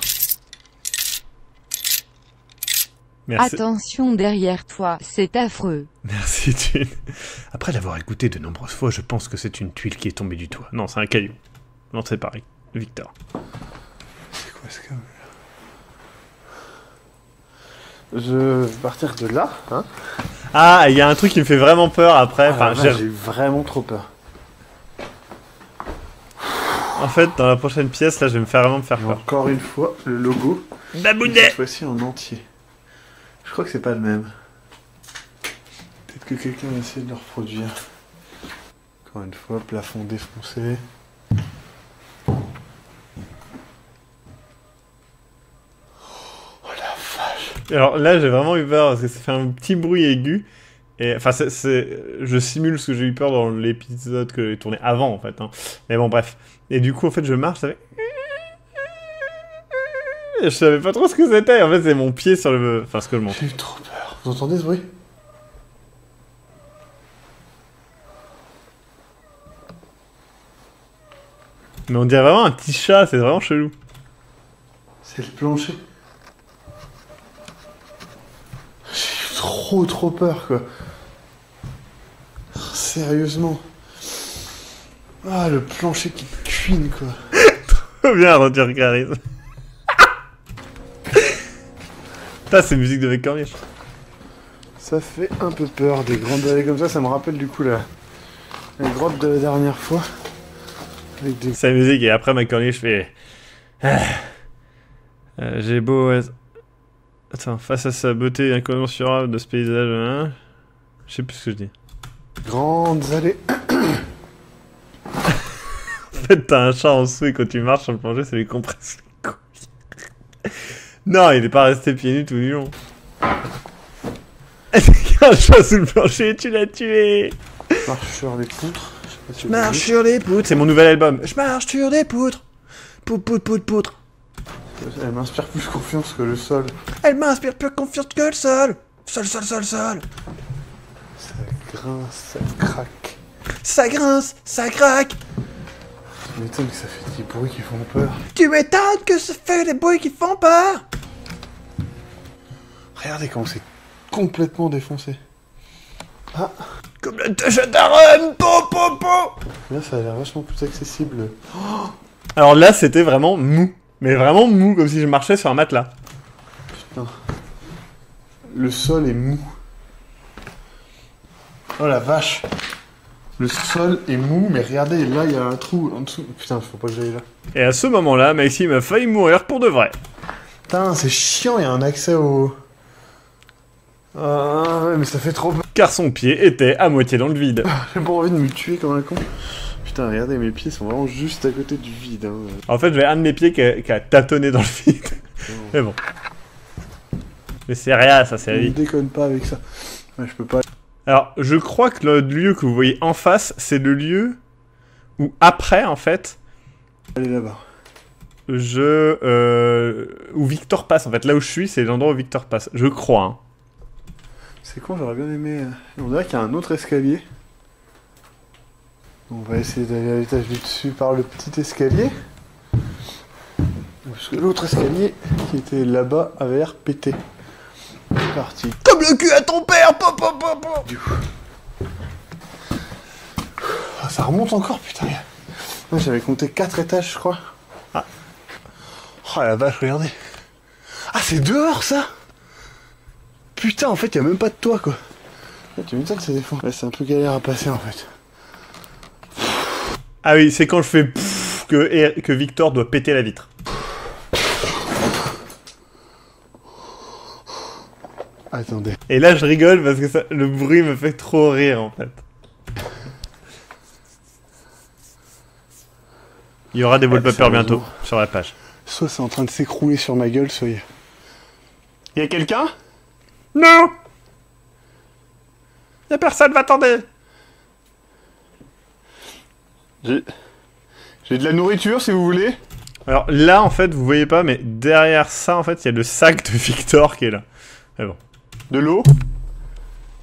Merci. Attention derrière toi, c'est affreux. Merci, Thune. Après l'avoir écouté de nombreuses fois, je pense que c'est une tuile qui est tombée du toit. Non, c'est un caillou. Non, c'est pareil. Victor. C'est quoi ce câble? Je vais partir de là, hein. Ah, il y a un truc qui me fait vraiment peur après. Ah, Enfin, j'ai eu vraiment trop peur. En fait, dans la prochaine pièce, là, je vais me faire vraiment me faire Et peur. encore une fois, le logo. Babounet. Cette fois-ci en entier. Je crois que c'est pas le même. Peut-être que quelqu'un va essayer de le reproduire. Encore une fois, plafond défoncé. Oh la vache! Alors là, j'ai vraiment eu peur parce que ça fait un petit bruit aigu. Et enfin, je simule ce que j'ai eu peur dans l'épisode que j'ai tourné avant, en fait. Hein. Mais bon, bref. Et du coup, en fait, je marche, ça fait... Je savais pas trop ce que c'était. En fait, c'est mon pied sur le... Enfin, ce que je montre. J'ai eu trop peur. Vous entendez ce bruit? Mais on dirait vraiment un petit chat, c'est vraiment chelou. C'est le plancher. J'ai eu trop peur, quoi. Sérieusement. Ah, le plancher qui cuine, quoi. Trop bien, Roger Caris. Putain, c'est musique de Mec Corniche. Ça fait un peu peur, des grandes allées comme ça me rappelle du coup la grotte de la dernière fois. Avec des... C'est la musique, et après Mec Corniche fait... j'ai beau être... Attends, face à sa beauté incommensurable de ce paysage, hein, je sais plus ce que je dis. grandes allées. En fait, t'as un chat en dessous et quand tu marches sur le plancher, ça lui compresse les couilles. Non, il est pas resté pieds nus tout du long. Il y a un chat sous le plancher, tu l'as tué. Marche sur les poutres. Je sais pas si Je vous avez marche vu. sur les poutres, c'est mon nouvel album. Je marche sur des poutres. Poutre. Elle m'inspire plus confiance que le sol. Elle m'inspire plus confiance que le sol. Sol. Ça grince, ça craque. Ça grince, ça craque. Tu m'étonnes que ça fait des bruits qui font peur. Tu m'étonnes que ça fait des bruits qui font peur. Regardez comment c'est complètement défoncé. Ah, Comme le touche d'Aaron. là ça a l'air vachement plus accessible. Alors là, c'était vraiment mou. Mais vraiment mou, comme si je marchais sur un matelas. Putain. Le sol est mou. Oh la vache. Le sol est mou, mais regardez, là il y a un trou en dessous. Putain, faut pas que j'aille là. Et à ce moment-là, Maxime a failli mourir pour de vrai. Putain, c'est chiant, il y a un accès au... Ah ouais, mais ça fait trop peur. Car son pied était à moitié dans le vide. J'ai pas envie de me tuer comme un con. Putain, regardez, mes pieds sont vraiment juste à côté du vide. Hein. En fait, j'avais un de mes pieds qui a tâtonné dans le vide. Mais bon. Mais c'est rien, ça, c'est la Ne vie. déconne pas avec ça. Ouais, je peux pas... Alors, je crois que le lieu que vous voyez en face, c'est le lieu où après, en fait, aller là-bas. où Victor passe. En fait, là où je suis, c'est l'endroit où Victor passe. Je crois, hein. C'est con, j'aurais bien aimé... On dirait qu'il y a un autre escalier. On va essayer d'aller à l'étage du dessus par le petit escalier. Parce que l'autre escalier qui était là-bas avait l'air pété. C'est parti. Comme le cul à ton père. Du coup. Ah, ça remonte encore, putain. Moi j'avais compté 4 étages, je crois. Ah. Oh la vache, regardez. Ah, c'est dehors ça. Putain, en fait, y a même pas de toit, quoi. Ah, tu m'étonnes, ça défend. Ouais, c'est un peu galère à passer, en fait. Ah oui, c'est quand je fais pfff que Victor doit péter la vitre. Attendez. Et là, je rigole parce que le bruit me fait trop rire, en fait. Il y aura des wallpapers bientôt sur la page. Soit c'est en train de s'écrouler sur ma gueule, soit y a quelqu'un? Non! Y'a personne, m'attendez! J'ai de la nourriture, si vous voulez. Alors là, en fait, vous voyez pas, mais derrière ça, en fait, il y a le sac de Victor qui est là. Mais bon. De l'eau.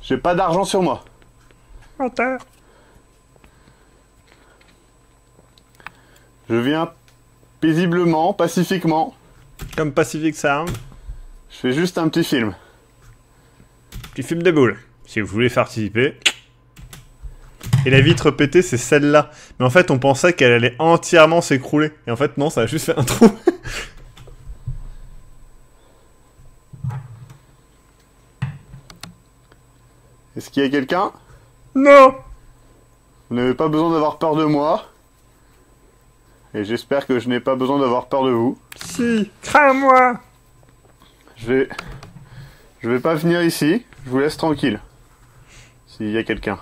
J'ai pas d'argent sur moi. Menteur. Je viens paisiblement, pacifiquement. Comme Pacific Sound. Je fais juste un petit film. Petit film de boule. Si vous voulez participer. Et la vitre pétée, c'est celle-là. Mais en fait, on pensait qu'elle allait entièrement s'écrouler. Et en fait, non, ça a juste fait un trou. Est-ce qu'il y a quelqu'un? Non! Vous n'avez pas besoin d'avoir peur de moi. Et j'espère que je n'ai pas besoin d'avoir peur de vous. Si, crains-moi! Je vais pas venir ici. Je vous laisse tranquille. S'il y a quelqu'un.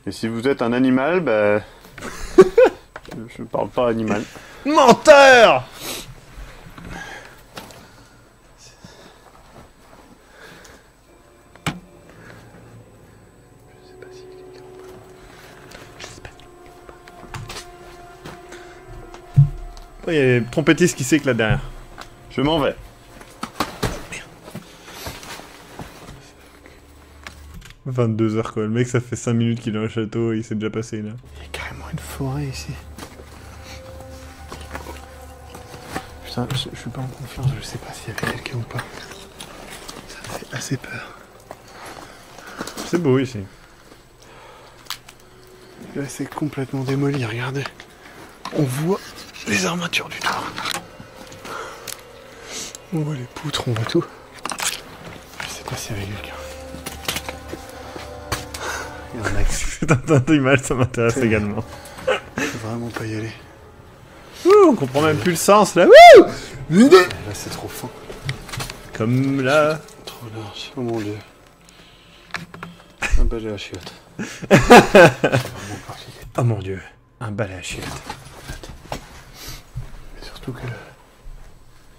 Et si vous êtes un animal, bah... je parle pas animal. Menteur! Il y a les trompettistes qui s'éclatent derrière. Je m'en vais. 22h quoi, le mec ça fait 5 minutes qu'il est dans le château, il s'est déjà passé là. Il y a carrément une forêt ici. Putain, je suis pas en confiance, je sais pas s'il y avait quelqu'un ou pas. Ça me fait assez peur. C'est beau ici. Là c'est complètement démoli, regardez. On voit les armatures du toit. On voit les poutres, on voit tout. Je sais pas s'il y avait quelqu'un. Il y en a qui... C'est un animal, ça m'intéresse également. Je peux vraiment pas y aller. Ouh, on comprend même plus le sens là. Ouh, Là c'est trop fin. comme là. Trop large. Oh mon dieu. Un balai à chiottes. Oh mon dieu, un balai à chiottes. Mais surtout que...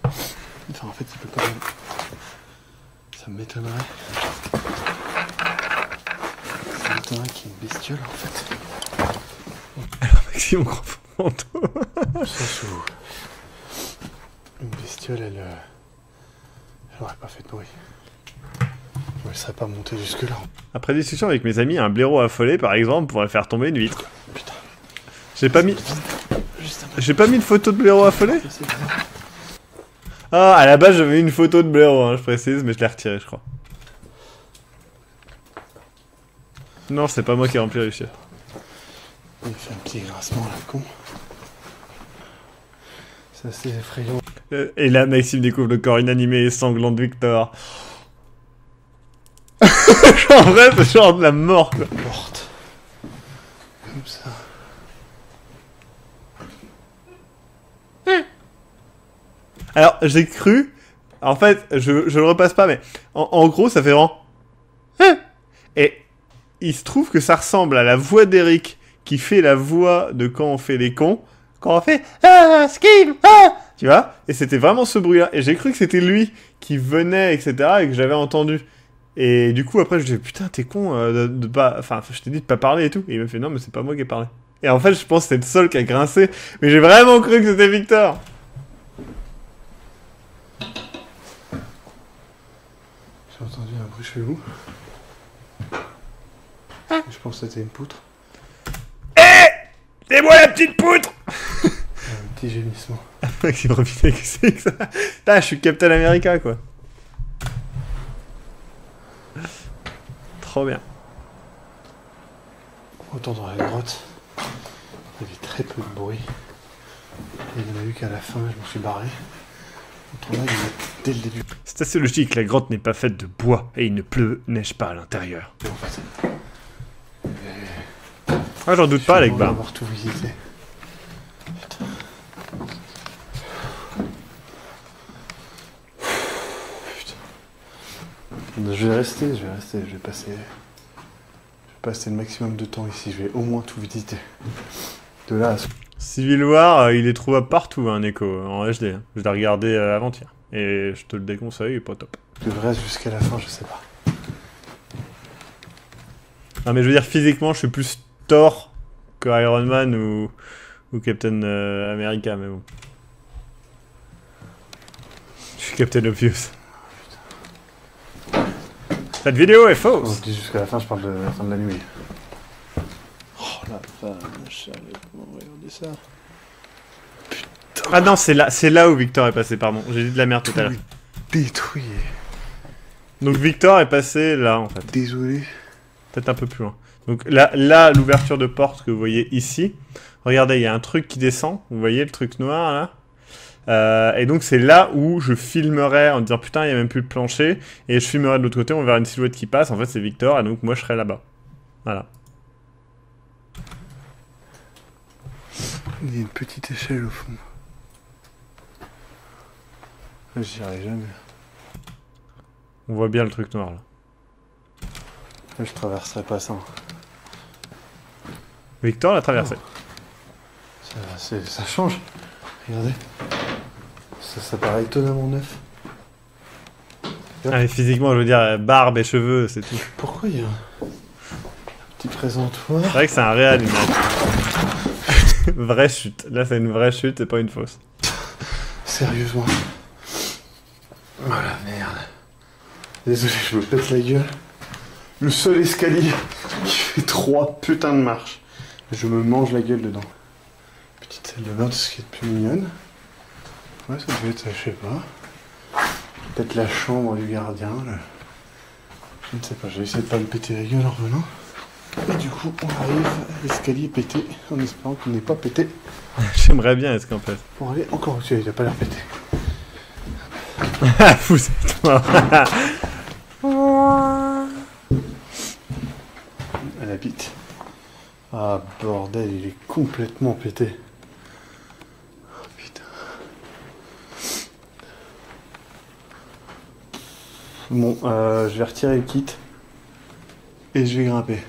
Enfin en fait il peut pas... Ça m'étonnerait. Ça m'étonnerait qu'il y ait une bestiole en fait. Maxime, on croit pas fantôme. Dans le sens où... Une bestiole elle... Elle aurait pas fait de bruit. Ou elle serait pas montée jusque là. Après discussion avec mes amis, un blaireau affolé par exemple pourrait faire tomber une vitre. Putain. J'ai pas mis... Juste un J'ai pas mis de photo de blaireau affolé. peu, c'est vrai. Ah, à la base j'avais une photo de blaireau, hein, je précise, mais je l'ai retirée je crois. Non, c'est pas moi qui ai rempli le chien. Il fait un petit grincement là, con. C'est assez effrayant. Et là, Maxime découvre le corps inanimé et sanglant de Victor. En vrai, c'est genre de la mort, quoi. Porte. Comme ça. Alors, j'ai cru... En fait, je le repasse pas, mais... En gros, ça fait vraiment... Et il se trouve que ça ressemble à la voix d'Eric qui fait la voix de quand on fait les cons. Quand on fait... Ah, Skim, ah, tu vois? Et c'était vraiment ce bruit-là. Et j'ai cru que c'était lui qui venait, etc. et que j'avais entendu. Et du coup, après, je dis, putain, t'es con de pas... Enfin, je t'ai dit de pas parler et tout. Et il m'a fait, non, mais c'est pas moi qui ai parlé. Et en fait, je pense que c'est le seul qui a grincé. Mais j'ai vraiment cru que c'était Victor. J'ai entendu un bruit chelou. Je pense que c'était une poutre. Eh petite poutre. Un petit gémissement. Maxime Robinet, qu'est-ce que c'est que ça? Ah, je suis Captain America, quoi. Trop bien. Autant dans la grotte, il y avait très peu de bruit. Et il n'y en a eu qu'à la fin, je me suis barré. Autant là, il y en a dès le début. C'est assez logique, la grotte n'est pas faite de bois et il ne neige pas à l'intérieur. En fait, Ah, j'en doute pas, je suis Legba. heureux d'avoir tout visité. Putain. Putain. Je vais passer le maximum de temps ici, je vais au moins tout visiter. De là à ce... Civil War, il est trouvable partout, hein, Neko, en HD. Hein. Je l'ai regardé avant-hier. Et je te le déconseille, il est pas top. Le vrai jusqu'à la fin, je sais pas. Non, mais je veux dire, physiquement, je suis plus Thor que Iron Man ou Captain America, mais bon. Je suis Captain Obvious. Cette vidéo est Quand fausse. je dis jusqu'à la fin, je parle de la fin de la nuit. Oh la vache, regardez ça. Ah non, c'est là où Victor est passé, pardon. J'ai dit de la merde tout à l'heure. Détruit. Donc Victor est passé là, en fait. Désolé. Peut-être un peu plus loin. Donc là, l'ouverture de porte que vous voyez ici. Regardez, il y a un truc qui descend. Vous voyez le truc noir, là? Et donc c'est là où je filmerai en disant putain il n'y a même plus de plancher et je filmerai de l'autre côté, on verra une silhouette qui passe, en fait c'est Victor et donc moi je serai là-bas. Voilà. Il y a une petite échelle au fond. J'y arrive jamais. On voit bien le truc noir là. Là, je traverserai pas ça. Victor l'a traversé. Ça change. Regardez. Ça paraît étonnamment neuf. Ah, mais physiquement je veux dire barbe et cheveux c'est tout. Pourquoi il y a un petit présentoir? C'est vrai que c'est un réel image. Vraie chute. Là c'est une vraie chute et pas une fausse. Sérieusement. Oh la merde. Désolé, je me pète la gueule. Le seul escalier qui fait 3 putains de marches. Je me mange la gueule dedans. Petite salle de bain, ce qui est de plus mignonne. Ouais, ça devait être, je sais pas. Peut-être la chambre du gardien. Je ne sais pas, je vais essayer de pas me péter la gueule en revenant. Et du coup, on arrive à l'escalier pété, en espérant qu'il n'est pas pété. J'aimerais bien est-ce qu'en fait. Pour aller encore au-dessus, il a pas l'air pété. Ah fou c'est toi. Elle habite. Ah bordel, il est complètement pété. Oh putain. Bon, je vais retirer le kit. Et je vais grimper.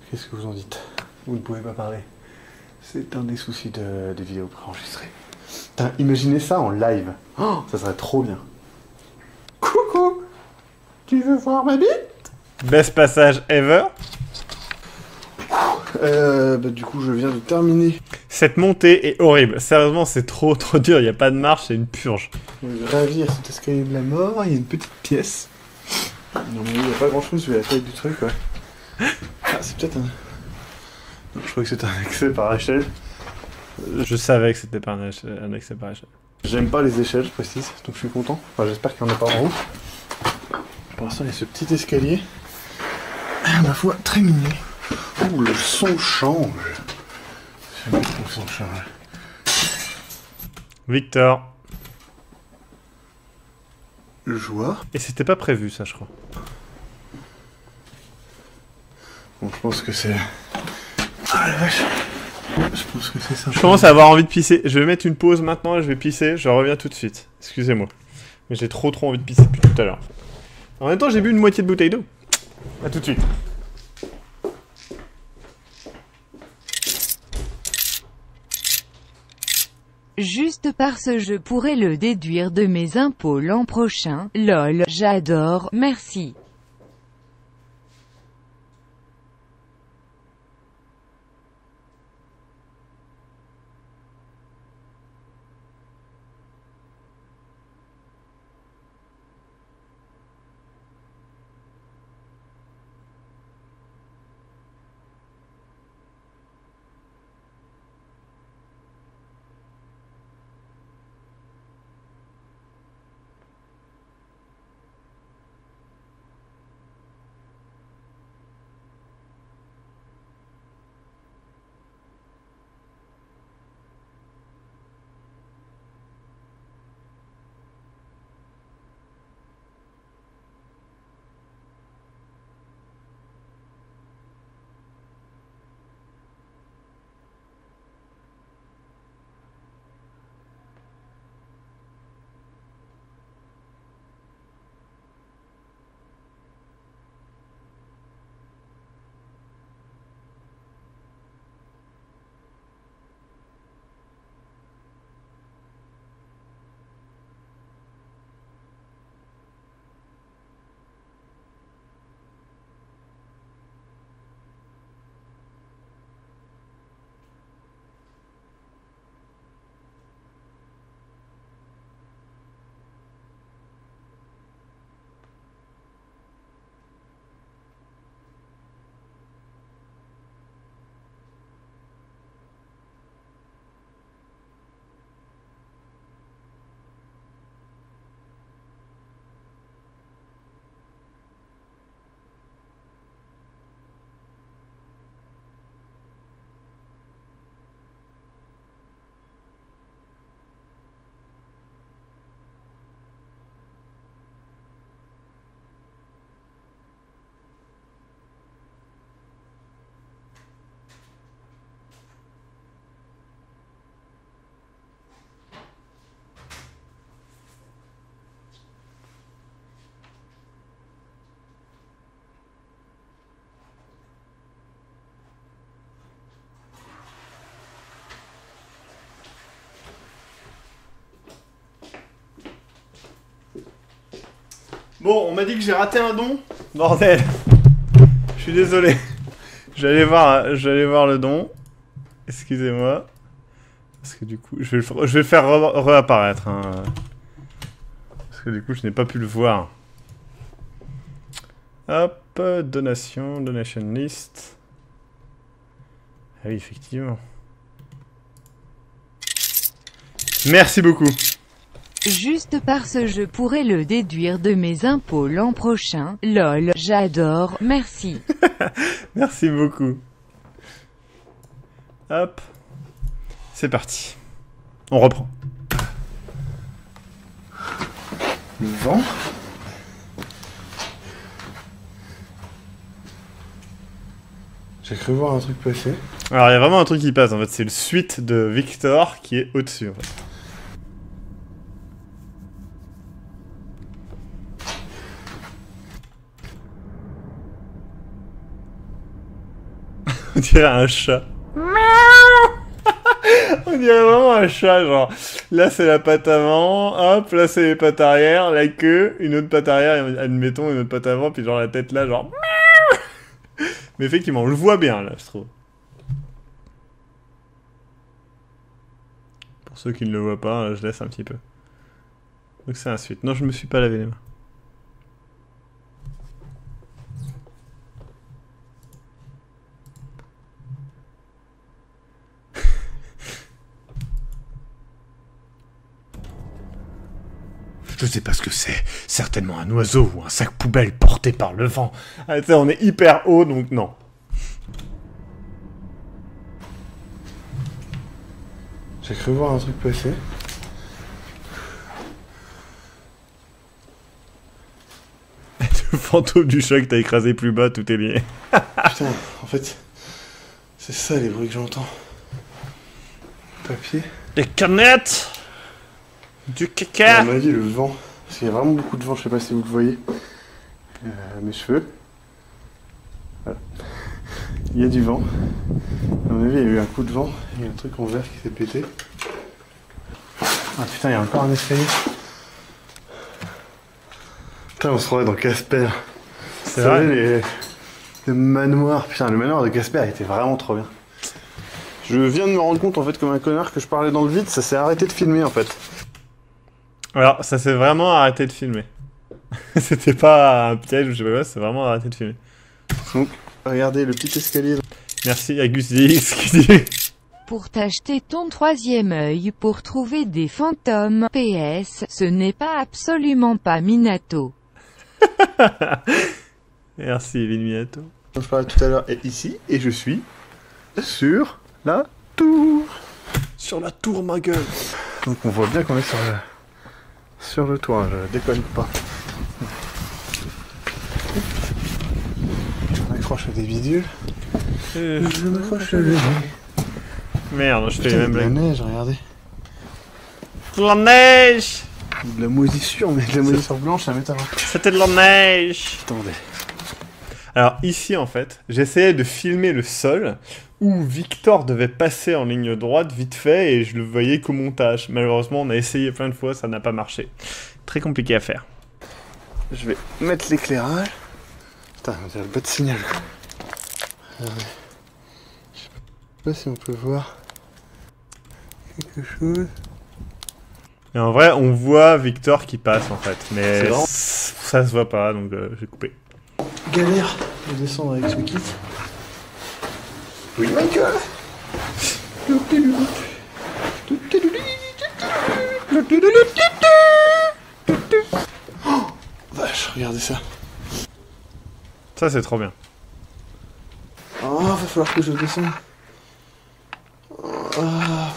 Qu'est-ce que vous en dites? Vous ne pouvez pas parler. C'est un des soucis des vidéos préenregistrées. Putain, imaginez ça en live. Oh, ça serait trop bien. Coucou! Tu veux voir ma bite? Best passage ever. Du coup, je viens de terminer. Cette montée est horrible. Sérieusement, c'est trop dur. Il n'y a pas de marche, c'est une purge. Je vais gravir cet escalier de la mort. Il y a une petite pièce. Non, mais il n'y a pas grand chose vu la taille du truc, ouais. Ah, c'est peut-être un. Non, je crois que c'était un accès par échelle. Je savais que c'était pas un accès par échelle. J'aime pas les échelles, je précise, donc je suis content. Enfin, j'espère qu'il n'y en a pas en haut. Pour l'instant, il y a ce petit escalier. À ma foi, très mignon. Ouh, le son change. J'aime bien le son change. Victor. Joie. Et c'était pas prévu ça je crois. Bon, je pense que c'est... Ah la vache. Je pense que c'est ça. Je commence à avoir envie de pisser. Je vais mettre une pause maintenant et je vais pisser. Je reviens tout de suite. Excusez-moi. Mais j'ai trop envie de pisser depuis tout à l'heure. En même temps, j'ai bu une moitié de bouteille d'eau. A tout de suite. Juste parce je pourrais le déduire de mes impôts l'an prochain. Lol, j'adore, merci. Bon, on m'a dit que j'ai raté un don. Bordel. Je suis désolé. J'allais voir le don. Excusez-moi. Parce que du coup, je vais le faire réapparaître. Hein. Parce que du coup, je n'ai pas pu le voir. Hop, donation list. Ah oui, effectivement. Merci beaucoup. Juste parce que je pourrais le déduire de mes impôts l'an prochain. Lol, j'adore, merci. Merci beaucoup. Hop. C'est parti. On reprend. Le vent. J'ai cru voir un truc passer. Alors, il y a vraiment un truc qui passe, en fait. C'est le suite de Victor qui est au-dessus, en fait. On dirait un chat. On dirait vraiment un chat, genre. Là, c'est la patte avant. Hop, là, c'est les pattes arrière. La queue, une autre patte arrière, admettons, une autre patte avant. Puis genre la tête là, genre... Mais effectivement, on le voit bien, là, je trouve. Pour ceux qui ne le voient pas, je laisse un petit peu. Donc c'est un suite. Non, je me suis pas lavé les mains. Je sais pas ce que c'est. Certainement un oiseau ou un sac poubelle porté par le vent. Ah, tu sais, on est hyper haut, donc non. J'ai cru voir un truc passer. Le fantôme du chat que t'as écrasé plus bas, tout est lié. Putain, en fait, c'est ça les bruits que j'entends. Papier. Des canettes. Du À caca. mon avis, le vent. Parce qu'il y a vraiment beaucoup de vent, je sais pas si vous le voyez. Mes cheveux. Voilà. Il y a du vent. À mon avis, il y a eu un coup de vent. Il y a un truc en verre qui s'est pété. Ah putain, il y a encore un escalier. Putain, on se croirait dans Casper. C'est Vous vrai. savez, les manoirs. Putain, le manoir de Casper était vraiment trop bien. Je viens de me rendre compte, en fait, comme un connard, que je parlais dans le vide, ça s'est arrêté de filmer, en fait. Alors, ça s'est vraiment arrêté de filmer. C'était pas un piège ou je sais pas quoi, c'est vraiment arrêté de filmer. Donc, regardez le petit escalier. Merci à Gus Dix qui dit... Pour t'acheter ton troisième œil pour trouver des fantômes. PS, ce n'est pas absolument pas Minato. Merci Illuminato. dont je parlais tout à l'heure est ici, et je suis sur la tour. Sur la tour, ma gueule. Donc on voit bien qu'on est sur le toit, hein, je déconne pas. Je m'accroche à des bidules. Je m'accroche à des bidules. Merde, je fais les Putain, mêmes de la blagues. neige, regardez. De la neige. De la moisissure, mais de la moisissure blanche, ça m'étonne. C'était de la neige. Attendez. Alors ici en fait, j'essayais de filmer le sol où Victor devait passer en ligne droite vite fait et je le voyais qu'au montage. Malheureusement, on a essayé plein de fois, ça n'a pas marché. Très compliqué à faire. Je vais mettre l'éclairage. Putain, on dirait le bas de signal. Regardez. Je sais pas si on peut voir quelque chose. Et en vrai, on voit Victor qui passe en fait, mais C'est vrai. ça se voit pas, donc j'ai coupé. Galère de descendre avec ce kit. Oui, Michael. Oh, vache, regardez ça. Ça c'est trop bien. Oh, va falloir que je descende. Ah.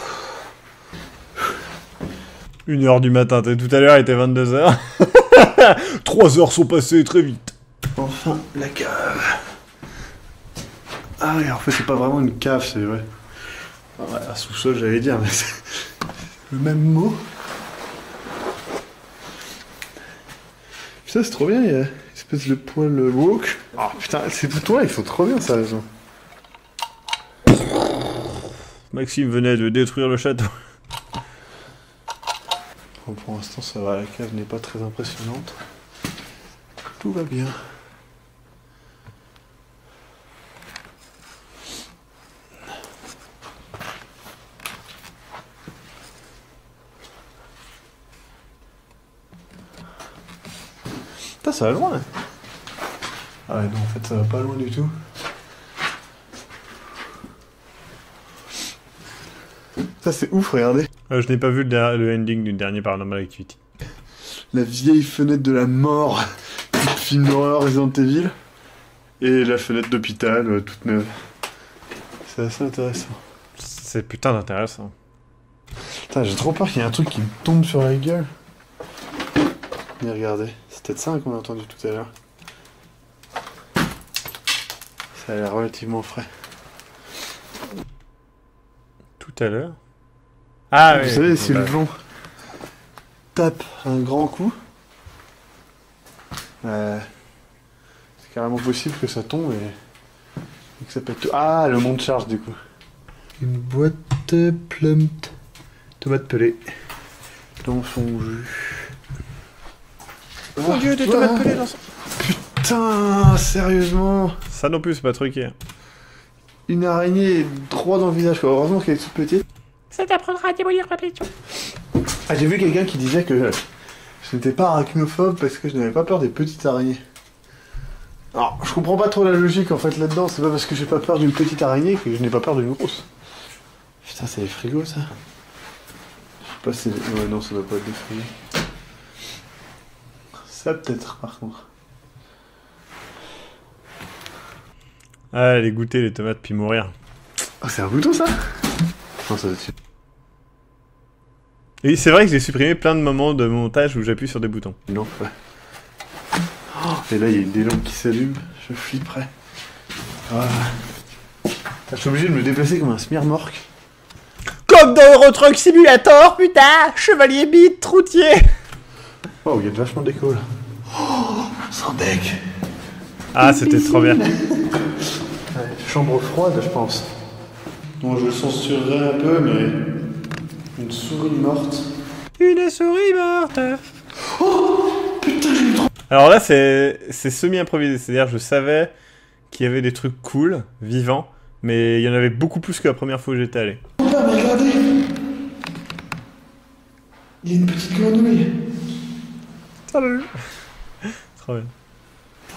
1h du matin, tout à l'heure il était 22h. 3 heures sont passées très vite. Enfin, la cave. Ah oui, en fait, c'est pas vraiment une cave, c'est vrai. Ouais, un sous-sol, j'allais dire, mais c'est le même mot. Putain, c'est trop bien, il y a une espèce de poil woke. Ah putain, ces boutons-là, ils sont trop bien, sérieusement. Maxime venait de détruire le château. Bon, pour l'instant, ça va, la cave n'est pas très impressionnante. Tout va bien. Putain, ça va loin, là. Ah ouais, non, en fait, ça va pas loin du tout. Ça, c'est ouf, regardez. Je n'ai pas vu le ending du dernier Paranormal Activity. La vieille fenêtre de la mort du film d'horreur Resident Evil. Et la fenêtre d'hôpital, toute neuve. C'est assez intéressant. C'est putain d'intéressant. Putain, j'ai trop peur qu'il y ait un truc qui me tombe sur la gueule. Mais regardez, c'est peut-être ça qu'on a entendu tout à l'heure. Ça a l'air relativement frais. Tout à l'heure. Ah Vous oui. savez, si Bah, le vent tape un grand coup, c'est carrément possible que ça tombe et que ça pète tout. Ah, le monte charge du coup. Une boîte plumped. Tomate pelée. Dans son jus. Mon dieu, des tomates pelées dans son... Putain, sérieusement. Ça non plus, c'est pas truqué. Une araignée droit dans le visage, quoi. Heureusement qu'elle est toute petite. Ça t'apprendra à démolir ma pétition. Ah, j'ai vu quelqu'un qui disait que je n'étais pas arachnophobe parce que je n'avais pas peur des petites araignées. Alors, je comprends pas trop la logique en fait là-dedans. C'est pas parce que j'ai pas peur d'une petite araignée que je n'ai pas peur d'une grosse. Putain, c'est des frigos ça. Je sais pas si. Ouais, non, ça doit pas être des frigos. Ça peut-être par contre. Ah, les goûter les tomates puis mourir. Oh, c'est un bouton ça. Non, ça doit être. Et c'est vrai que j'ai supprimé plein de moments de montage où j'appuie sur des boutons. Non, ouais. Oh, et là, il y a des lampes qui s'allument. Je flipperais. Ah. Je suis obligé de me déplacer comme un smirmorque. Comme dans Euro Truck Simulator, putain. Chevalier bite, routier. Oh, il y a vachement d'écho là. Oh, sans bec. Ah, c'était trop bien. Ouais, chambre froide, je pense. Bon, je le censurerai un peu, mais... Une souris morte. Une souris morte. Oh putain, j'ai eu trop... Alors là, c'est semi-improvisé. C'est-à-dire, je savais qu'il y avait des trucs cool, vivants, mais il y en avait beaucoup plus que la première fois où j'étais allé. Oh, mais regardez. Il y a une petite grenouille. Salut. Trop bien.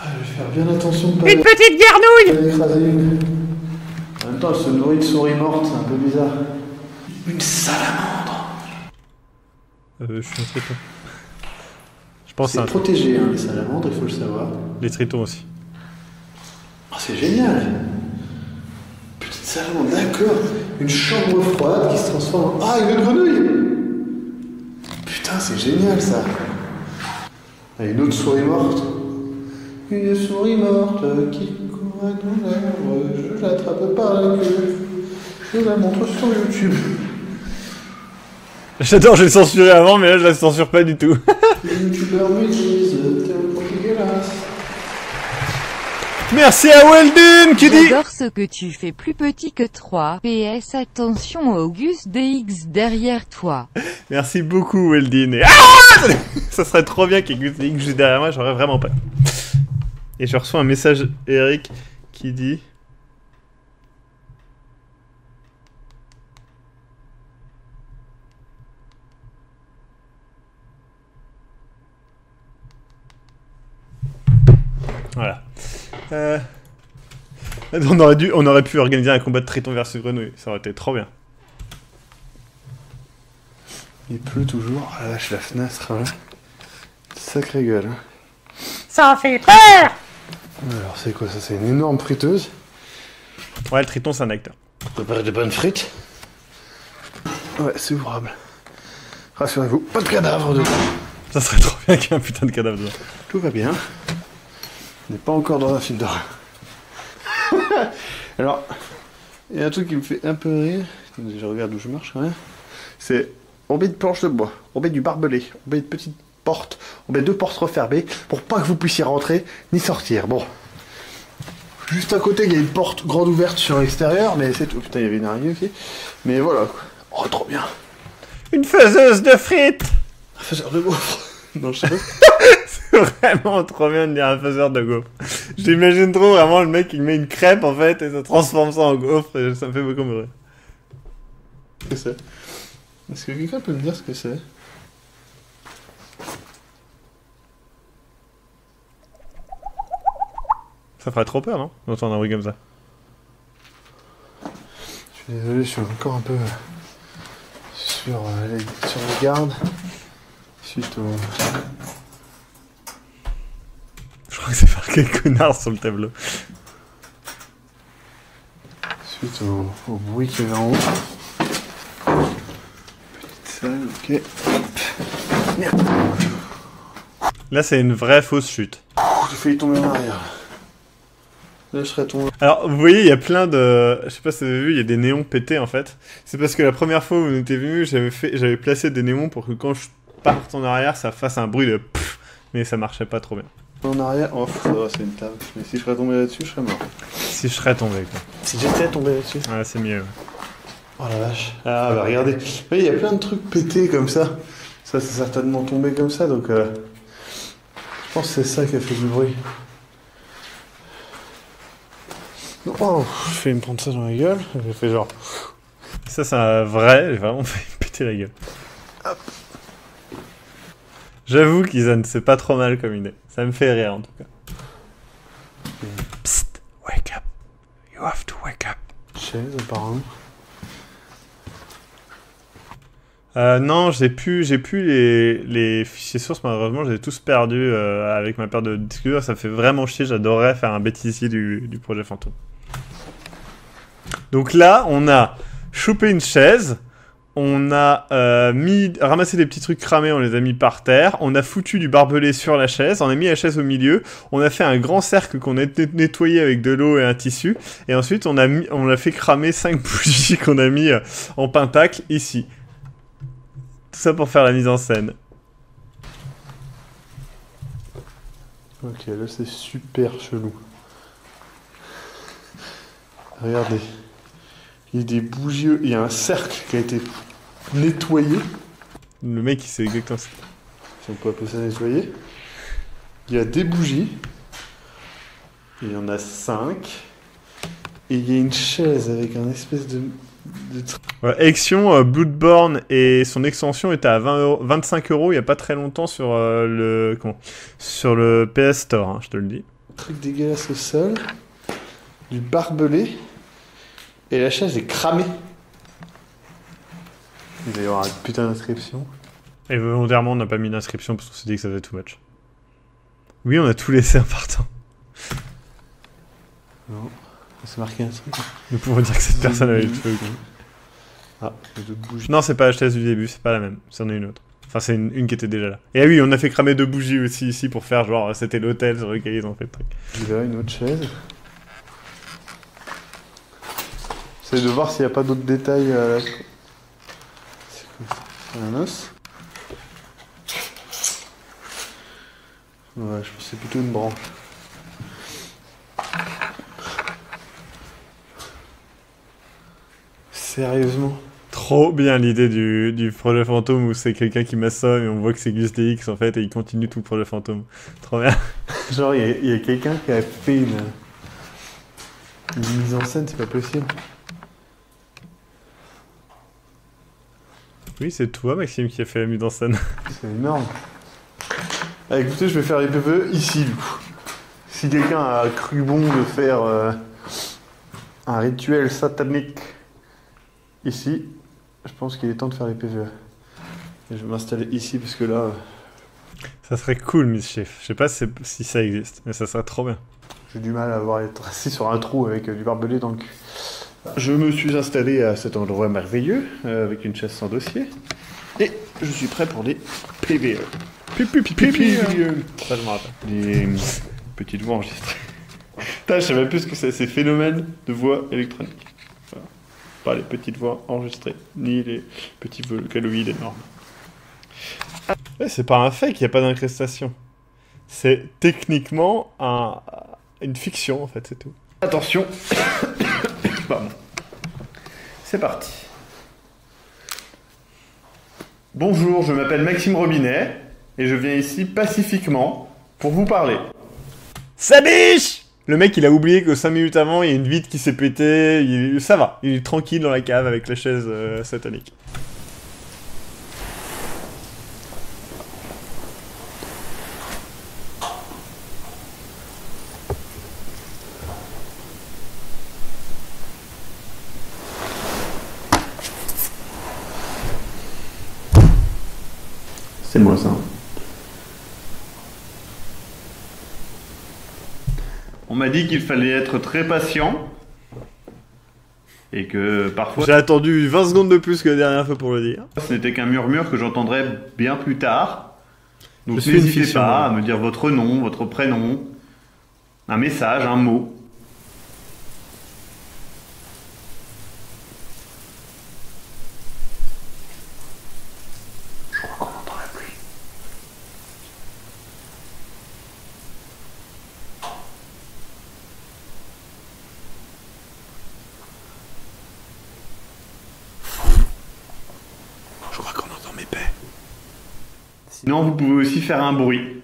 Ah, je vais faire bien attention de pas... Une petite garnouille. écraser une. En même temps, elle se nourrit de souris mortes, c'est un peu bizarre. Une salamandre. Je suis un triton. Je pense C'est à un triton. protégé, hein, les salamandres, il faut le savoir. Les tritons aussi. Oh, c'est génial. Petite salamandre, d'accord. Une chambre froide qui se transforme en... Ah, une grenouille. Putain, c'est génial, ça. Ah, une autre souris morte. Une souris morte qui court à dans l'herbe. Je l'attrape par la queue. Je la montre sur YouTube. J'adore, j'ai censuré avant, mais là, je la censure pas du tout. Les youtubeurs me disent, t'es un peu dégueulasse. Merci à Weldon qui dit... J'adore ce que tu fais plus petit que 3. PS attention Auguste DX derrière toi. Merci beaucoup, Weldon. Et... Ah ça serait trop bien qu'il y ait Auguste DX juste derrière moi, j'aurais vraiment pas. Et je reçois un message, Eric, qui dit... Voilà. On aurait pu organiser un combat de triton versus grenouille, ça aurait été trop bien. Il pleut toujours. Ah la vache, la fenêtre, là. Sacrée gueule. Hein. Ça fait peur. Alors, c'est quoi ça? C'est une énorme friteuse. Ouais, le triton, c'est un acteur. Préparer de bonnes frites. Ouais, c'est ouvrable. Rassurez-vous, pas de cadavre dedans. Ça serait trop bien qu'il y ait un putain de cadavre dedans. Tout va bien. On n'est pas encore dans un film d'horreur. Alors, il y a un truc qui me fait un peu rire. Je regarde où je marche, ouais. C'est... On met une planche de bois, on met du barbelé, on met une petite porte, on met 2 portes refermées pour pas que vous puissiez rentrer ni sortir. Bon. Juste à côté, il y a une porte grande ouverte sur l'extérieur, mais c'est tout. Putain, il y avait une araignée aussi. Mais voilà. Oh, trop bien. Une faiseuse de frites. Un faiseur de gaufres. Non, je sais pas. C'est vraiment trop bien de dire un faiseur de gaufres. J'imagine trop vraiment le mec, il met une crêpe en fait et ça transforme ça en gaufre et ça me fait beaucoup rire. Ce que c'est. Est-ce que quelqu'un peut me dire ce que c'est? Ça ferait trop peur, non? D'entendre un bruit comme ça. Je suis désolé, je suis encore un peu sur les gardes. Suite au... Je crois que c'est marqué connard sur le tableau. Suite au bruit qu'il y avait en haut. Petite salle, ok. Merde. Là, c'est une vraie fausse chute. J'ai failli tomber en arrière. Là, je serais tombé. Alors, vous voyez, il y a plein de... Je sais pas si vous avez vu, il y a des néons pétés, en fait. C'est parce que la première fois où on était venu, j'avais placé des néons pour que quand je parte en arrière, ça fasse un bruit de pfff, mais ça marchait pas trop bien. En arrière, oh, ça va, c'est une table. Mais si je serais tombé là-dessus, je serais mort. Si je serais tombé, quoi. Si j'étais tombé là-dessus. Ouais, c'est mieux. Ouais. Oh la vache. Ah, bah regardez. Oui, il y a plein de trucs pétés comme ça. Ça, c'est certainement tombé comme ça, donc je pense que c'est ça qui a fait du bruit. Oh, je fais me prendre ça dans la gueule. J'ai fait genre... Ça, c'est un vrai, j'ai vraiment fait péter la gueule. Hop. J'avoue qu'Izan, c'est pas trop mal comme idée. Ça me fait rire, en tout cas. Psst, wake up. You have to wake up. Chaise, apparemment. Non, j'ai plus les fichiers sources, malheureusement, j'ai tous perdus avec ma perte de disque dur. Ça me fait vraiment chier, j'adorerais faire un bêtisier du projet fantôme. Donc là, on a chopé une chaise, on a ramassé des petits trucs cramés, on les a mis par terre, on a foutu du barbelé sur la chaise, on a mis la chaise au milieu, on a fait un grand cercle qu'on a nettoyé avec de l'eau et un tissu, et ensuite on a fait cramer 5 bougies qu'on a mis en pentacle ici. Tout ça pour faire la mise en scène. Ok, là c'est super chelou. Regardez. Il y a des bougies, il y a un cercle qui a été nettoyé. Le mec il sait exactement ça. Si on peut appeler ça nettoyer. Il y a des bougies. Il y en a 5. Et il y a une chaise avec un espèce de Ouais, Action, Bloodborne et son extension était à 25 € il y a pas très longtemps sur sur le PS Store, hein, je te le dis. truc dégueulasse au sol. Du barbelé. Et la chaise est cramée. Il va y avoir une putain d'inscription. Et volontairement on n'a pas mis d'inscription parce qu'on s'est dit que ça faisait too much. Oui, on a tout laissé en partant. Non. C'est marqué un truc. Nous pouvons dire que cette personne avait le truc. Ah, il y a 2 bougies. Non, c'est pas la chaise du début, c'est pas la même. C'en est une autre. Enfin, c'est une qui était déjà là. Et ah oui, on a fait cramer 2 bougies aussi ici pour faire genre c'était l'hôtel sur lequel ils ont fait le truc. Il y a une autre chaise. J'essaie de voir s'il n'y a pas d'autres détails à la... C'est quoi ça? C'est un os? Ouais, je pense que c'est plutôt une branche. Sérieusement? Trop bien l'idée du projet fantôme où c'est quelqu'un qui m'assomme et on voit que c'est Gus DX en fait et il continue tout le projet fantôme. Trop bien. Genre, il y a quelqu'un qui a fait une mise en scène, c'est pas possible. Oui, c'est toi, Maxime, qui a fait la mise en scène. C'est énorme. Ah, écoutez, je vais faire les PVE ici, du coup. Si quelqu'un a cru bon de faire un rituel satanique ici, je pense qu'il est temps de faire les PVE. Et je vais m'installer ici, parce que là... Ça serait cool, Miss Chef. Je sais pas si ça existe, mais ça serait trop bien. J'ai du mal à être assis sur un trou avec du barbelé dans le cul. Je me suis installé à cet endroit merveilleux, avec une chaise sans dossier. Et je suis prêt pour les PVE. PVE. Ça, je me rappelle. Les petites voix enregistrées. Putain, je sais même plus ce que c'est, ces phénomènes de voix électronique. Voilà. Pas les petites voix enregistrées, ni les petits vocaloïdes énormes. Ouais, c'est pas un fake, il n'y a pas d'incrustation. C'est techniquement une fiction, en fait, c'est tout. Attention. Pardon. C'est parti. Bonjour, je m'appelle Maxime Robinet. et je viens ici pacifiquement pour vous parler. Ça biche! Le mec, il a oublié que 5 minutes avant, il y a une vitre qui s'est pétée. Ça va, il est tranquille dans la cave avec la chaise satanique. C'est moi ça. On m'a dit qu'il fallait être très patient et que parfois... J'ai attendu 20 secondes de plus que la dernière fois pour le dire. Ce n'était qu'un murmure que j'entendrai bien plus tard. Donc Je suis une n'hésitez fiction, pas à moi. me dire votre nom, votre prénom, un message, un mot. Je crois qu'on entend la pluie. Je crois qu'on entend mes paix. Sinon, vous pouvez aussi faire un bruit.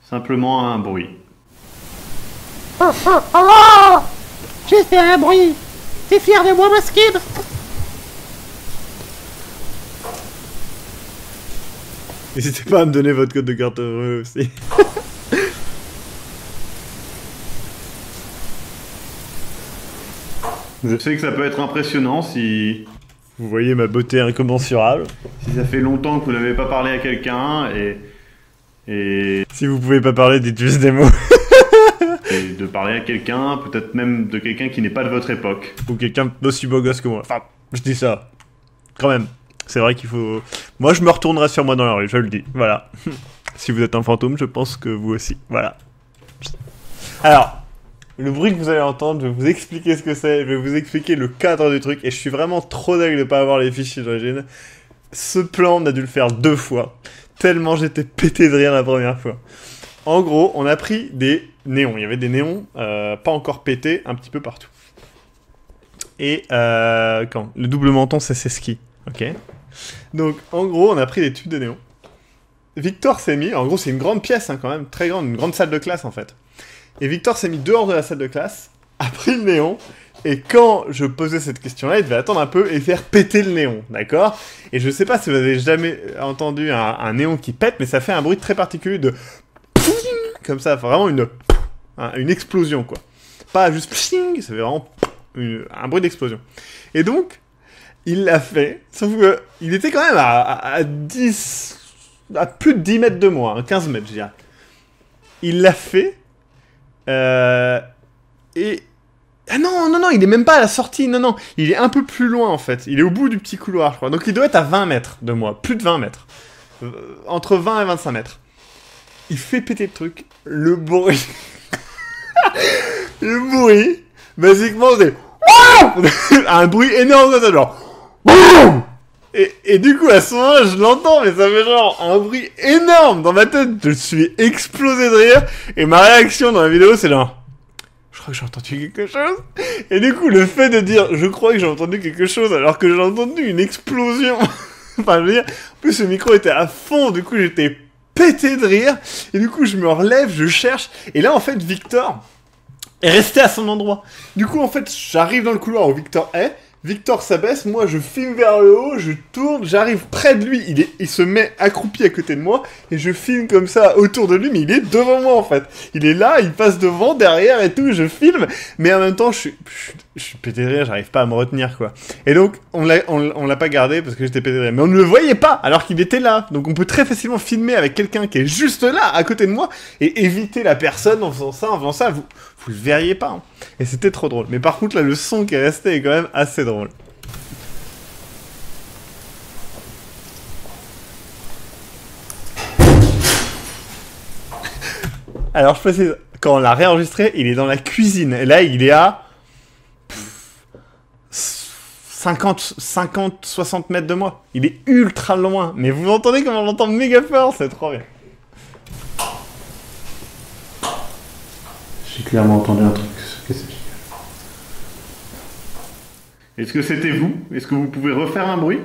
Simplement un bruit. Oh, oh, oh, oh. J'ai fait un bruit. T'es fier de moi, Maskib? N'hésitez pas à me donner votre code de carte heureux aussi. Je sais que ça peut être impressionnant si Vous voyez ma beauté incommensurable. ça fait longtemps que vous n'avez pas parlé à quelqu'un et Si vous pouvez pas parler, dites juste des mots. de parler à quelqu'un, peut-être même de quelqu'un qui n'est pas de votre époque. Ou quelqu'un d'aussi beau gosse que moi. Enfin, je dis ça. Quand même. C'est vrai qu'il faut... Moi, je me retournerai sur moi dans la rue, je le dis. Voilà. Si vous êtes un fantôme, je pense que vous aussi. Voilà. Alors, le bruit que vous allez entendre, je vais vous expliquer ce que c'est, je vais vous expliquer le cadre du truc, et je suis vraiment trop dingue de pas avoir les fichiers d'origine. Ce plan, on a dû le faire 2 fois, tellement j'étais pété de rire la première fois. En gros, on a pris des néons, il y avait des néons pas encore pétés un petit peu partout. Et quand le double menton, c'est ses skis, ok. Donc, en gros, on a pris des tubes de néons. Victor s'est mis, en gros, c'est une grande pièce, hein, quand même, très grande, une grande salle de classe, en fait. Et Victor s'est mis dehors de la salle de classe, a pris le néon, et quand je posais cette question-là, il devait attendre un peu et faire péter le néon, d'accord? Et je sais pas si vous avez jamais entendu un néon qui pète, mais ça fait un bruit très particulier de... Comme ça, vraiment une explosion, quoi. Pas juste... Ça fait vraiment un bruit d'explosion. Et donc, il l'a fait, sauf que il était quand même à 10... à plus de 10 mètres de moi, hein, 15 mètres, je dirais. Il l'a fait... et... Ah non, non, non, il est même pas à la sortie, non, non. Il est un peu plus loin, en fait. Il est au bout du petit couloir, je crois. Donc il doit être à 20 mètres de moi. Plus de 20 mètres. Entre 20 et 25 mètres. Il fait péter le truc. Le bruit... le bruit... Basiquement, c'est... un bruit énorme comme ça, genre... Et du coup, à ce moment-là, je l'entends, mais ça fait genre un bruit énorme dans ma tête. Je suis explosé de rire. Et ma réaction dans la vidéo, c'est genre... Je crois que j'ai entendu quelque chose. Et du coup, le fait de dire je crois que j'ai entendu quelque chose alors que j'ai entendu une explosion. Enfin, je veux dire, en plus, le micro était à fond. Du coup, j'étais pété de rire. Et du coup, je me relève, je cherche. Et là, en fait, Victor est resté à son endroit. Du coup, en fait, j'arrive dans le couloir où Victor est. Victor s'abaisse, moi je filme vers le haut, je tourne, j'arrive près de lui, il se met accroupi à côté de moi, et je filme comme ça autour de lui, mais il est devant moi en fait. Il est là, il passe devant, derrière et tout, je filme, mais en même temps je suis pété de rire, j'arrive pas à me retenir quoi. Et donc on l'a pas gardé parce que j'étais pété de rire, mais on ne le voyait pas alors qu'il était là. Donc on peut très facilement filmer avec quelqu'un qui est juste là, à côté de moi, et éviter la personne en faisant ça, vous le verriez pas. Hein. Et c'était trop drôle. Mais par contre là, le son qui est resté est quand même assez drôle. Alors je précise, quand on l'a réenregistré, il est dans la cuisine. Et là, il est à 50, 60 mètres de moi. Il est ultra loin. Mais vous entendez comme on l'entend méga fort, c'est trop bien. J'ai clairement entendu un truc. Est-ce que c'était vous? Est-ce que vous pouvez refaire un bruit?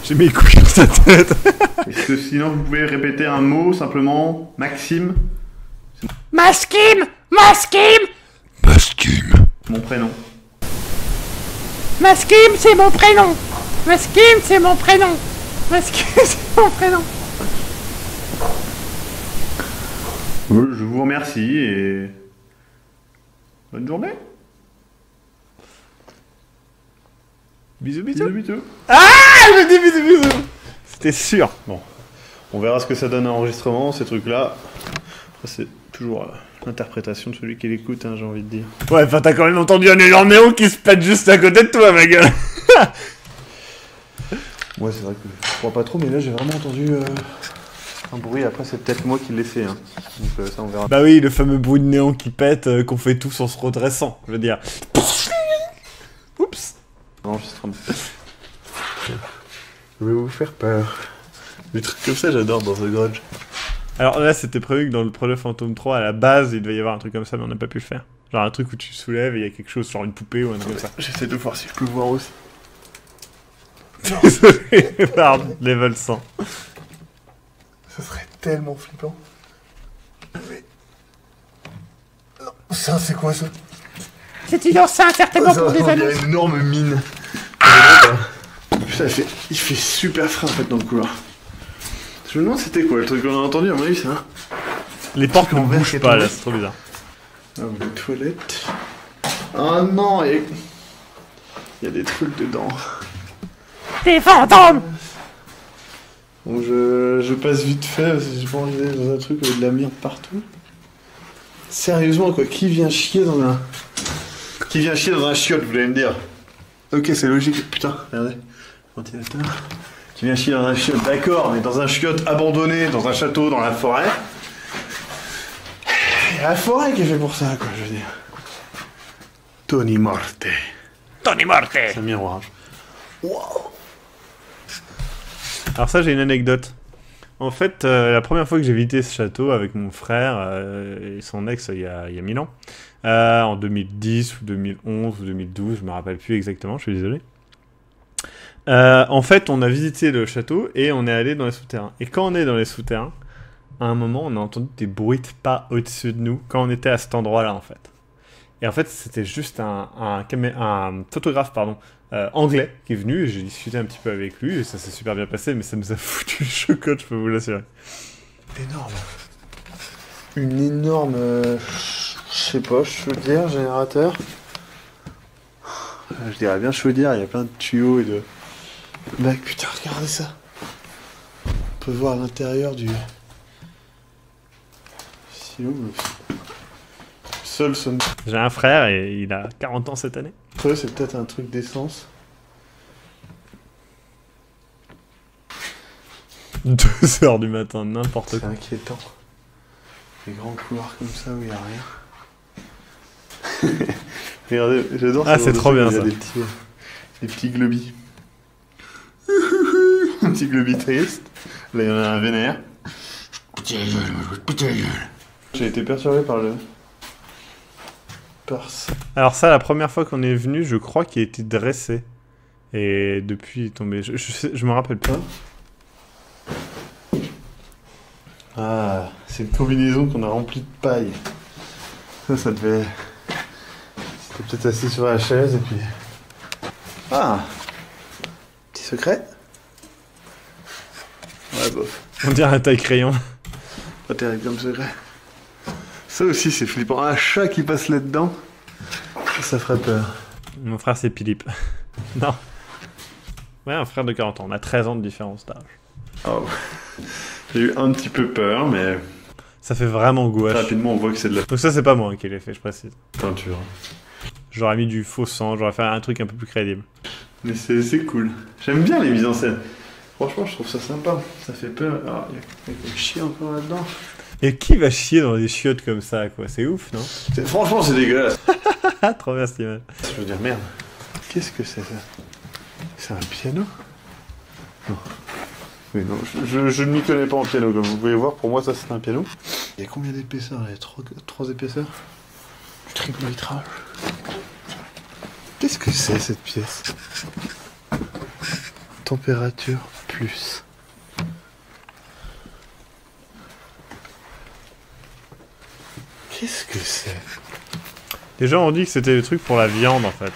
J'ai mes couilles dans sa tête. Est-ce que sinon vous pouvez répéter un mot simplement? Maxime. Maskim! Maskim! Mon prénom. Maskim, c'est mon prénom! Maskim, c'est mon prénom! Maskim, c'est mon prénom! Je vous remercie et... bonne journée. Bisous, Bisous, bisous. bisous. Ah, je dis bisous, bisous. C'était sûr. Bon, on verra ce que ça donne à enregistrement, ces trucs-là. Après, c'est toujours l'interprétation de celui qui l'écoute, hein, j'ai envie de dire. Ouais, enfin, t'as quand même entendu un énorme néon qui se pète juste à côté de toi, ma gueule. Ouais, c'est vrai que je crois pas trop, mais là, j'ai vraiment entendu un bruit. Après, c'est peut-être moi qui l'ai fait, hein. Donc ça, on verra. Bah oui, le fameux bruit de néon qui pète, qu'on fait tous en se redressant, je veux dire. Oups. Enregistrement. Je vais vous faire peur. Des trucs comme ça, j'adore dans The Grudge. Alors là, c'était prévu que dans le projet Phantom 3, à la base, il devait y avoir un truc comme ça, mais on n'a pas pu le faire. Genre un truc où tu soulèves et il y a quelque chose, genre une poupée ou un truc comme ça. J'essaie de voir si je peux voir aussi. Désolé, pardon, level 100. Ça serait tellement flippant. Mais... non, ça, c'est quoi ça? C'est une enceinte certainement pour des Il y a annonces. une énorme mine. Putain, il fait super frais en fait dans le couloir. Je me demande c'était quoi le truc qu'on a entendu, à mon avis, ça. Les portes ne En vert qui bougent est pas tombé. là, c'est trop bizarre. Ah, les toilettes. Ah non, il y a des trucs dedans. Des fantômes! Bon, je passe vite fait parce que j'ai pas envie d'aller dans un truc avec de la merde partout. Sérieusement, quoi, qui vient chier dans un chiotte, vous allez me dire. Ok, c'est logique. Putain, regardez. Ventilateur. Qui vient chier dans un chiotte, d'accord, mais dans un chiotte abandonné, dans un château, dans la forêt. Il y a la forêt qui est fait pour ça, quoi, je veux dire. Tony Morte. Tony Morte! C'est un miroir. Waouh. Alors ça, j'ai une anecdote. En fait, la première fois que j'ai visité ce château avec mon frère et son ex il y a 1000 ans, en 2010 ou 2011 ou 2012, je me rappelle plus exactement, je suis désolé. En fait, on a visité le château et on est allé dans les souterrains. Et quand on est dans les souterrains, à un moment, on a entendu des bruits de pas au-dessus de nous quand on était à cet endroit-là, en fait. Et en fait, c'était juste un photographe, anglais qui est venu. Et j'ai discuté un petit peu avec lui et ça s'est super bien passé, mais ça nous a foutu le chocotte, je peux vous l'assurer. Énorme. Une énorme... je sais pas, chaudière, générateur. Je dirais bien chaudière, il y a plein de tuyaux et de... Mec, putain, regardez ça. On peut voir l'intérieur du... silo, le sol sonne... J'ai un frère et il a 40 ans cette année. Après, c'est peut-être un truc d'essence. 2h du matin, n'importe C'est quoi. inquiétant. Les grands couloirs comme ça où il n'y a rien. Regardez, j'adore Ah, ce c'est genre de trop truc bien, où il y a ça. des petits globis. Un petit globi triste. Là, il y en a un vénère. J'ai été perturbé par ça. Alors ça, la première fois qu'on est venu, je crois qu'il a été dressé. Et depuis, il est tombé. Je me rappelle pas. Ah, c'est une combinaison qu'on a remplie de paille. Ça devait... C'était peut-être assis sur la chaise et puis... Ah, petit secret. Ouais, bof. On dirait un taille-crayon. Pas terrible comme secret. Ça aussi, c'est flippant. Un chat qui passe là-dedans, ça ferait peur. Mon frère, c'est Philippe. Non. Ouais, un frère de 40 ans. On a 13 ans de différence d'âge. Oh. J'ai eu un petit peu peur, mais Ça fait vraiment gouache. rapidement, on voit que c'est de la Donc ça, c'est pas moi qui l'ai fait, je précise. peinture. J'aurais mis du faux sang, j'aurais fait un truc un peu plus crédible. Mais c'est cool. J'aime bien les mises en scène. Franchement, je trouve ça sympa. Ça fait peur. Ah, il y a quelqu'un qui chie encore là-dedans. Et qui va chier dans des chiottes comme ça, quoi? C'est ouf, non? Franchement, c'est dégueulasse. Ah, trop bien cette image. Je veux dire, merde. Qu'est-ce que c'est ça? C'est un piano? Non. Oui, non, je ne m'y connais pas en piano, comme vous pouvez voir. Pour moi, ça, c'est un piano. Il y a combien d'épaisseurs? Il y a trois épaisseurs. Du triple vitrage. Qu'est-ce que c'est, cette pièce? Température plus. Qu'est-ce que c'est? Les gens ont dit que c'était le truc pour la viande en fait.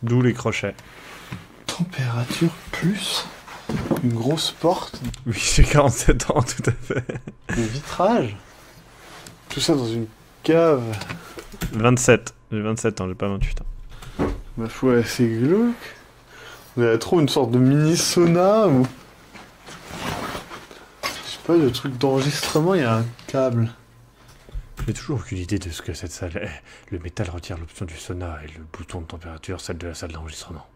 D'où les crochets. Température plus. Une grosse porte. Oui, j'ai 47 ans, tout à fait. Le vitrage. Tout ça dans une cave. 27. J'ai 27 ans, j'ai pas 28 ans. Ma foi, c'est glauque. On dirait trop une sorte de mini sauna ou... Je sais pas, le truc d'enregistrement, il y a un câble. J'ai toujours aucune idée de ce que cette salle est. Le métal retire l'option du sauna et le bouton de température, celle de la salle d'enregistrement.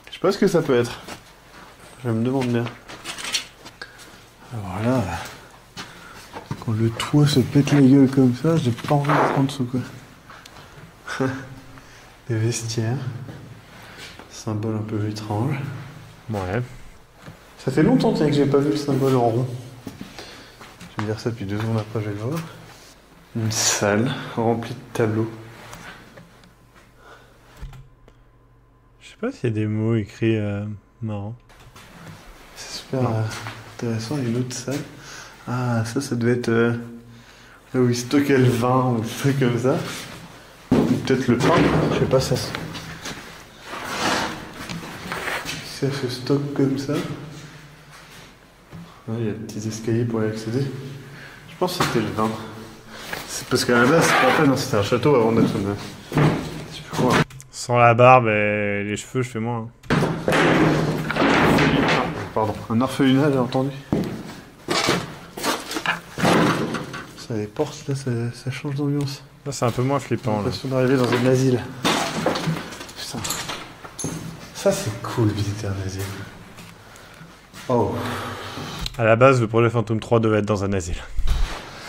Je sais pas ce que ça peut être. Je me demande bien. Alors là, quand le toit se pète la gueule comme ça, j'ai pas envie d'être en dessous, quoi. Des vestiaires. Symbole un peu étrange. Ouais. Ça fait longtemps tiens, que j'ai pas vu le symbole en rond. Je vais dire ça depuis 2 secondes après, je vais le voir. Une salle remplie de tableaux. Je sais pas s'il y a des mots écrits marrants. C'est super intéressant. Il y a une autre salle. Ah, ça devait être là où ils stockaient le vin ou des trucs comme ça. Ou peut-être le pain. Je sais pas ça. Ça se stocke comme ça. Ah, il y a des petits escaliers pour y accéder. Je pense que c'était le vin. C'est parce qu'à la base, c'était un château avant d'être une... Je sais plus quoi. Sans la barbe et les cheveux, je fais moins. Pardon, un orphelinat, j'ai entendu. Ça, les portes, là, ça change d'ambiance. Là, c'est un peu moins J'ai flippant, là. l'impression d'arriver dans un asile. Putain. Ça, c'est cool, visiter un asile. Oh. À la base, le projet Phantom 3 devait être dans un asile.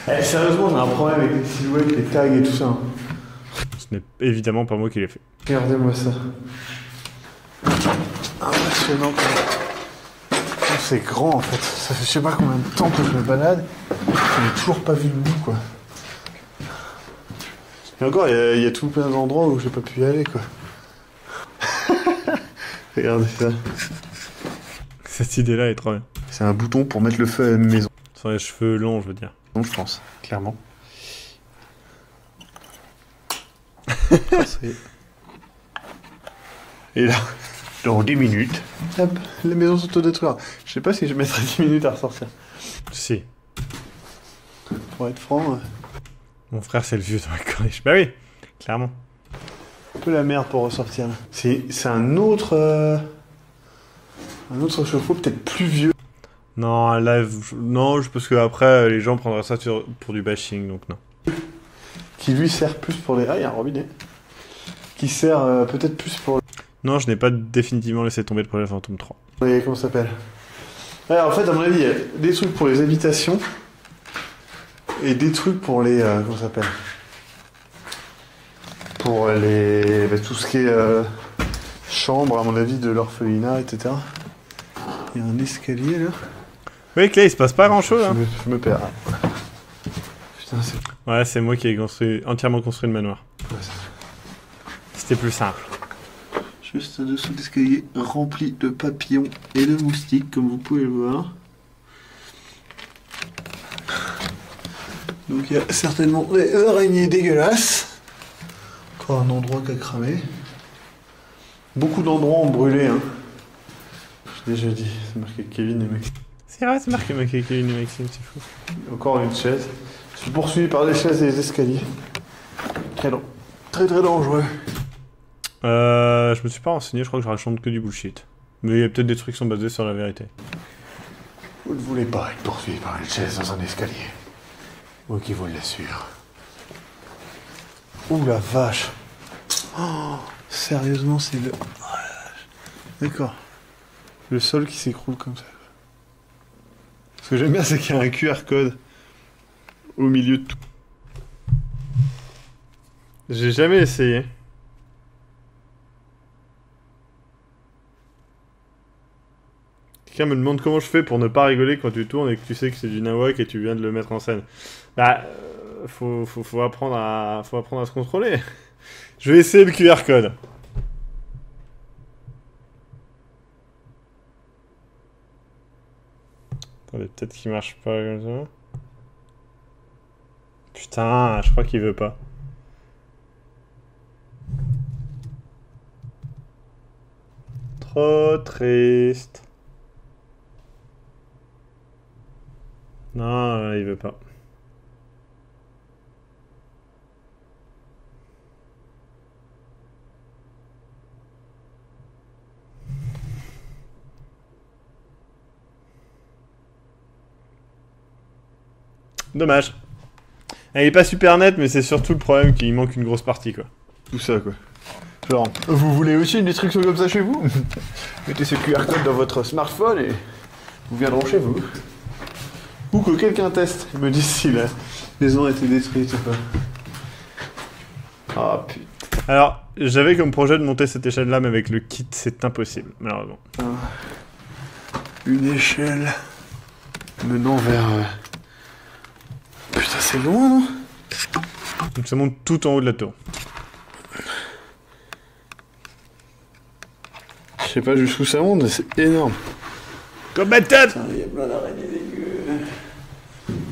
Eh, sérieusement, j'ai un problème avec les silhouettes, les tags et tout ça. Hein. Ce n'est évidemment pas moi qui l'ai fait. Regardez-moi ça. Impressionnant, quoi. Oh, c'est grand, en fait. Ça fait je sais pas combien de temps que je me balade. Je n'ai toujours pas vu le bout, quoi. Et encore, il y a tout plein d'endroits où j'ai pas pu y aller, quoi. Regardez ça. Cette idée-là est trop bien. C'est un bouton pour mettre le feu à la maison. Sans les cheveux longs, je veux dire. Non, je pense, clairement. Et là, dans 10 minutes, hop, les maisons s'autodétruire. Je sais pas si je mettrai 10 minutes à ressortir. Si. Pour être franc, Mon frère, c'est le vieux dans la corniche. Bah oui, clairement. un peu la merde pour ressortir. Là. C'est un autre chauffe-eau, peut-être plus vieux. Non, là, non, parce que après, les gens prendraient ça pour du bashing, donc non. Qui lui sert plus pour les... Ah, il y a un robinet. Qui sert peut-être plus pour Non, je n'ai pas définitivement laissé tomber le projet Phantom 3. les... Comment ça s'appelle? Ouais, en fait, à mon avis, il y a des trucs pour les habitations et des trucs pour les... comment ça s'appelle? Pour les... tout ce qui est chambre, à mon avis, de l'orphelinat, etc. Il y a un escalier, là. Oui, Clay, il se passe pas grand-chose, hein. Je me perds. Putain, c'est... Ouais, c'est moi qui ai entièrement construit le manoir. Ouais, C'était plus simple. juste dessous l'escalier rempli de papillons et de moustiques, comme vous pouvez le voir. Donc il y a certainement des araignées dégueulasses. Encore un endroit qui a cramé. Beaucoup d'endroits ont brûlé, hein. J'ai déjà dit, c'est marqué Kevin et Maxime. C'est vrai, c'est marqué Kevin et Maxime, c'est fou. Encore une chaise. Je suis poursuivi par des chaises et des escaliers. Très long. Très très dangereux. Je me suis pas renseigné, je crois que je raconte que du bullshit. Mais il y a peut-être des trucs qui sont basés sur la vérité. Vous ne voulez pas être poursuivi par une chaise dans un escalier. Moi qui vous l'assure. Ouh la vache. Oh, sérieusement, c'est le... Oh, la vache. D'accord. Le sol qui s'écroule comme ça. Ce que j'aime bien, c'est qu'il y a un QR code au milieu de tout. J'ai jamais essayé. Quelqu'un me demande comment je fais pour ne pas rigoler quand tu tournes et que tu sais que c'est du nawak et tu viens de le mettre en scène. Bah, faut apprendre à se contrôler. Je vais essayer le QR code. Attendez, peut-être qu'il marche pas comme ça. Putain, je crois qu'il veut pas. Trop triste. Non, il veut pas. Dommage. Il est pas super net, mais c'est surtout le problème qu'il manque une grosse partie, quoi. Tout ça, quoi. Genre, vous voulez aussi une instruction comme ça chez vous? Mettez ce QR code dans votre smartphone et vous viendront chez vous. Ou que quelqu'un teste et me dise si la maison a été détruite ou pas. Ah putain. Alors, j'avais comme projet de monter cette échelle-là, mais avec le kit, c'est impossible, malheureusement. Une échelle menant vers... Putain, c'est loin, non? Donc ça monte tout en haut de la tour. Je sais pas jusqu'où ça monte, mais c'est énorme. Comme ma tête! Il y a plein d'araignées dégueu.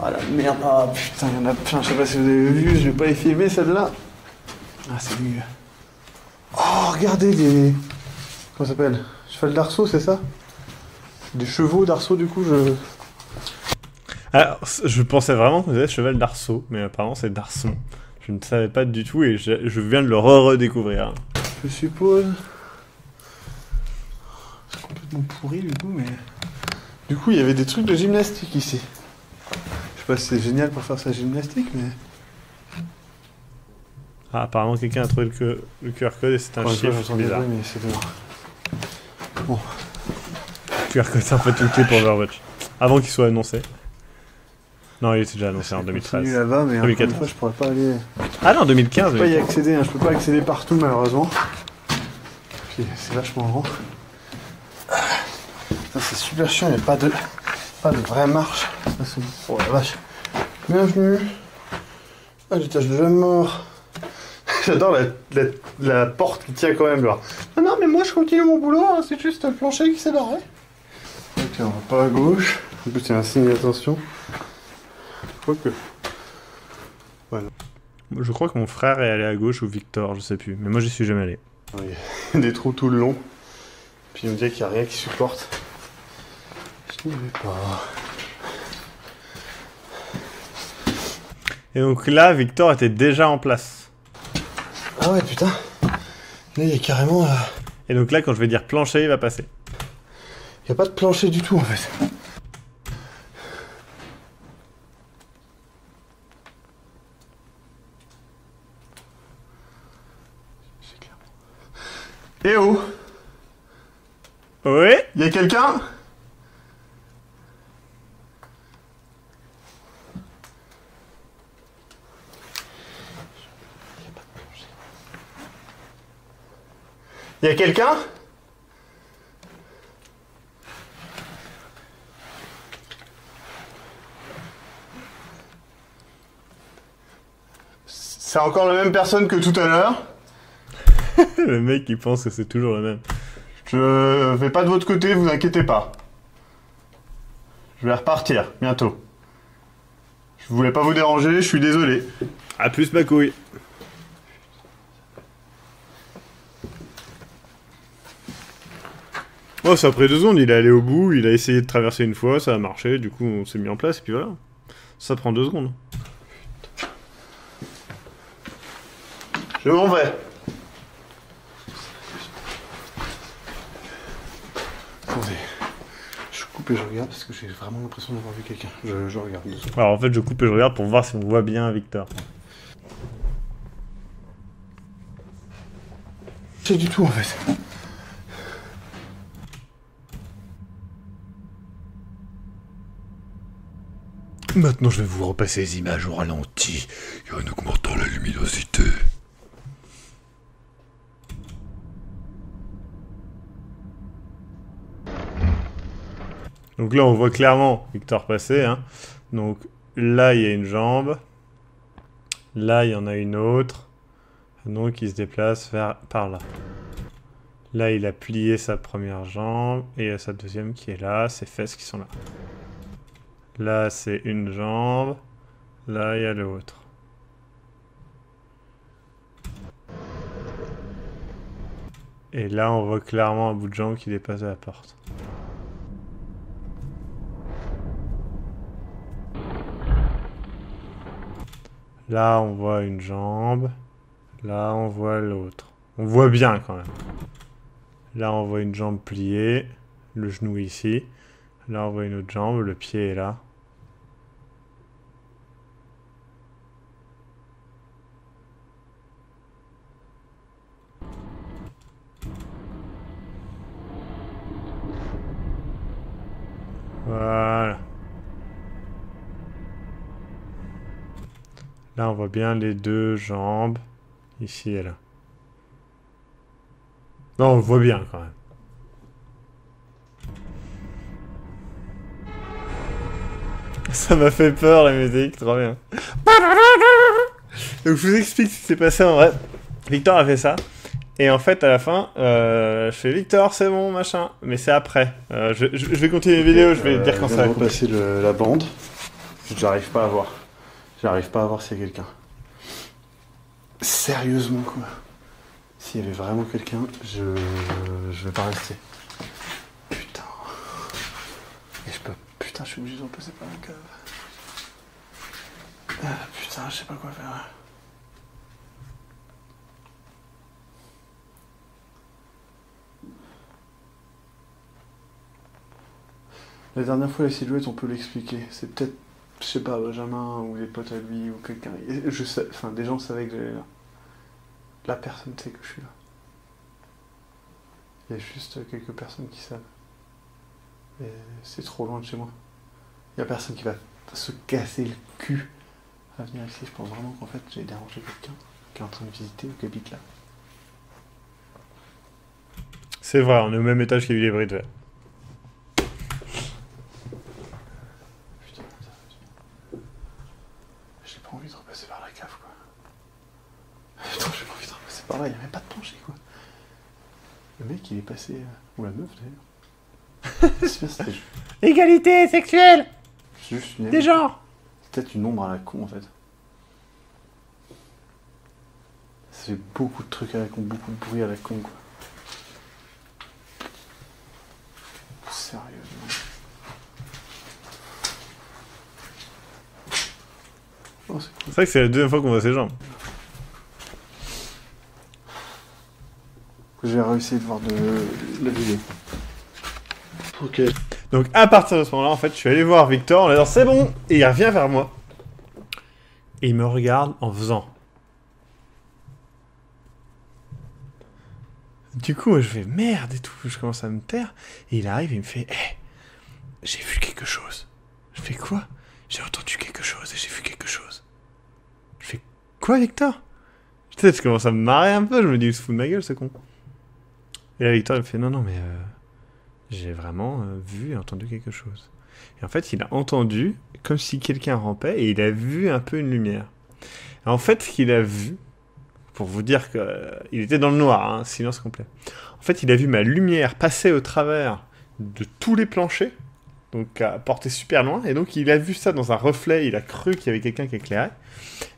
Ah la merde, ah putain, il y en a plein, je sais pas si vous avez vu, je vais pas les filmer celle-là. Ah c'est dégueu. Oh, regardez des... Comment ça s'appelle? Cheval d'arceau, c'est ça? Des chevaux d'arceau, du coup, je... Alors, je pensais vraiment que c'était cheval d'arceau, mais apparemment c'est d'arçon. Je ne savais pas du tout et je viens de le redécouvrir. Je suppose... C'est complètement pourri, du coup, mais... Du coup, il y avait des trucs de gymnastique ici. Je sais pas si c'est génial pour faire sa gymnastique, mais... Ah, apparemment quelqu'un a trouvé le QR code et c'est un chiffre bizarre. Mais c'est dehors. Bon. QR code, c'est en fait une clé pour Overwatch. Avant qu'il soit annoncé. Non, il était déjà annoncé en 2013. Là-bas, mais 2014. une fois, je pourrais pas aller... Ah non, 2015. Je peux pas y accéder, hein. Je peux pas accéder partout, malheureusement. Puis, c'est vachement grand. Putain, c'est super chiant, il n'y a pas de vraie marche. Oh la vache. Bienvenue à l'étage de la mort. J'adore la porte qui tient quand même là. Non, mais moi je continue mon boulot, hein, c'est juste le plancher qui s'est barré. Ok, on va pas à gauche. En plus, il y a un signe d'attention. Quoique. Voilà. Je crois que mon frère est allé à gauche ou Victor, je sais plus. Mais moi, j'y suis jamais allé. Il y a des trous tout le long. Puis on me dit qu'il n'y a rien qui supporte. Je n'y vais pas. Et donc là, Victor était déjà en place. Ah ouais, putain. Là, il y a carrément... Et donc là, quand je vais dire plancher, il va passer. Il n'y a pas de plancher du tout, en fait. Eh oh! Oui? Il y a quelqu'un? Il y a quelqu'un? C'est encore la même personne que tout à l'heure. Le mec, il pense que c'est toujours le même. Je vais pas de votre côté, vous inquiétez pas. Je vais repartir, bientôt. Je voulais pas vous déranger, je suis désolé. À plus, ma couille. Oh, ça a pris 2 secondes, il est allé au bout, il a essayé de traverser une fois, ça a marché, du coup on s'est mis en place, et puis voilà. Ça prend 2 secondes. Je m'en vais. Attendez. Je coupe et je regarde parce que j'ai vraiment l'impression d'avoir vu quelqu'un. Je regarde. Alors en fait, je coupe et je regarde pour voir si on voit bien Victor. C'est du tout en fait. Maintenant, je vais vous repasser les images au ralenti et en augmentant la luminosité. Donc là, on voit clairement Victor passer. Hein. Donc là, il y a une jambe. Là, il y en a une autre. Donc, il se déplace par là. Là, il a plié sa première jambe. Et il y a sa deuxième qui est là. Ses fesses qui sont là. Là, c'est une jambe. Là, il y a l'autre. Et là, on voit clairement un bout de jambe qui dépasse de la porte. Là, on voit une jambe. Là, on voit l'autre. On voit bien quand même. Là, on voit une jambe pliée. Le genou ici. Là, on voit une autre jambe. Le pied est là. Voilà. Là, on voit bien les deux jambes. Ici et là. Non, on le voit bien quand même. Ça m'a fait peur la musique, trop bien. Donc je vous explique ce qui s'est passé en vrai. Victor a fait ça. Et en fait, à la fin, je fais Victor, c'est bon, machin. Mais c'est après. Je vais continuer les vidéos, je vais dire quand ça va. Je vais repasser la bande. J'arrive pas à voir. J'arrive pas à voir s'il y a quelqu'un. Sérieusement, quoi. S'il y avait vraiment quelqu'un, je vais pas rester. Putain. Et je peux. Putain, je suis obligé de repasser par la cave. Ah, putain, je sais pas quoi faire. La dernière fois, la silhouette, on peut l'expliquer. C'est peut-être, je sais pas, Benjamin ou les potes à lui ou quelqu'un. Je sais, enfin, des gens savaient que j'allais là. La personne sait que je suis là. Il y a juste quelques personnes qui savent. Et c'est trop loin de chez moi. Il y a personne qui va se casser le cul à venir ici. Je pense vraiment qu'en fait, j'ai dérangé quelqu'un qui est en train de visiter ou qui habite là. C'est vrai, on est au même étage qu'il y a eu les bris de verre. J'ai pas envie de repasser par la cave, quoi. Putain, j'ai pas envie de repasser par là, il n'y a même pas de plancher, quoi. Le mec, il est passé... Ou la meuf, d'ailleurs. C'était Égalité sexuelle juste une... des genres. C'est peut-être une ombre à la con, en fait. Ça fait beaucoup de trucs à la con, beaucoup de bruit à la con, quoi. Sérieusement. Oh, c'est cool. C'est vrai que c'est la deuxième fois qu'on voit ces jambes. J'ai réussi de voir de la vidéo. Ok. Donc à partir de ce moment-là, en fait, je suis allé voir Victor en lui disant c'est bon, et il revient vers moi. Et il me regarde en faisant. Du coup, je fais merde et tout, je commence à me taire. Et il arrive et il me fait hé, j'ai vu quelque chose. Je fais quoi? J'ai entendu quelque chose et j'ai vu quelque chose. Je fais quoi, Victor? Peut-être je commence à me marrer un peu, je me dis il se fout de ma gueule ce con. Et là, Victor il me fait non, mais j'ai vraiment vu et entendu quelque chose. Et en fait, il a entendu comme si quelqu'un rampait et il a vu un peu une lumière. Et en fait, ce qu'il a vu, pour vous dire qu'il était dans le noir, hein, silence complet. En fait, il a vu ma lumière passer au travers de tous les planchers, donc à portée super loin, et donc il a vu ça dans un reflet, il a cru qu'il y avait quelqu'un qui éclairait.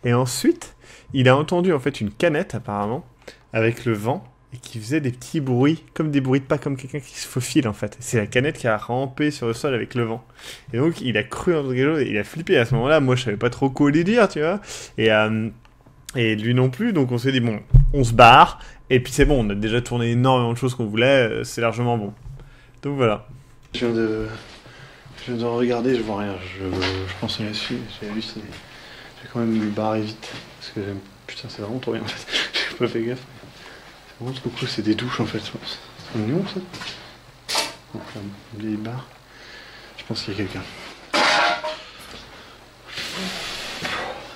Et ensuite, il a entendu en fait une canette, apparemment, avec le vent, et qui faisait des petits bruits, comme des bruits de pas, comme quelqu'un qui se faufile en fait. C'est la canette qui a rampé sur le sol avec le vent. Et donc, il a cru en quelque chose, et il a flippé à ce moment-là. Moi, je savais pas trop quoi lui dire, tu vois. Et lui non plus, donc on s'est dit, bon, on se barre, et puis c'est bon, on a déjà tourné énormément de choses qu'on voulait, c'est largement bon. Donc voilà. Je viens de regarder, je vois rien, je pense à la suite, j'ai halluciné. J'ai quand même me barrer vite, parce que putain c'est vraiment trop bien en fait, j'ai pas fait gaffe. C'est vraiment trop cool, c'est des douches en fait, je pense. C'est mignon ça. Donc une vieille barre, je pense qu'il y a quelqu'un.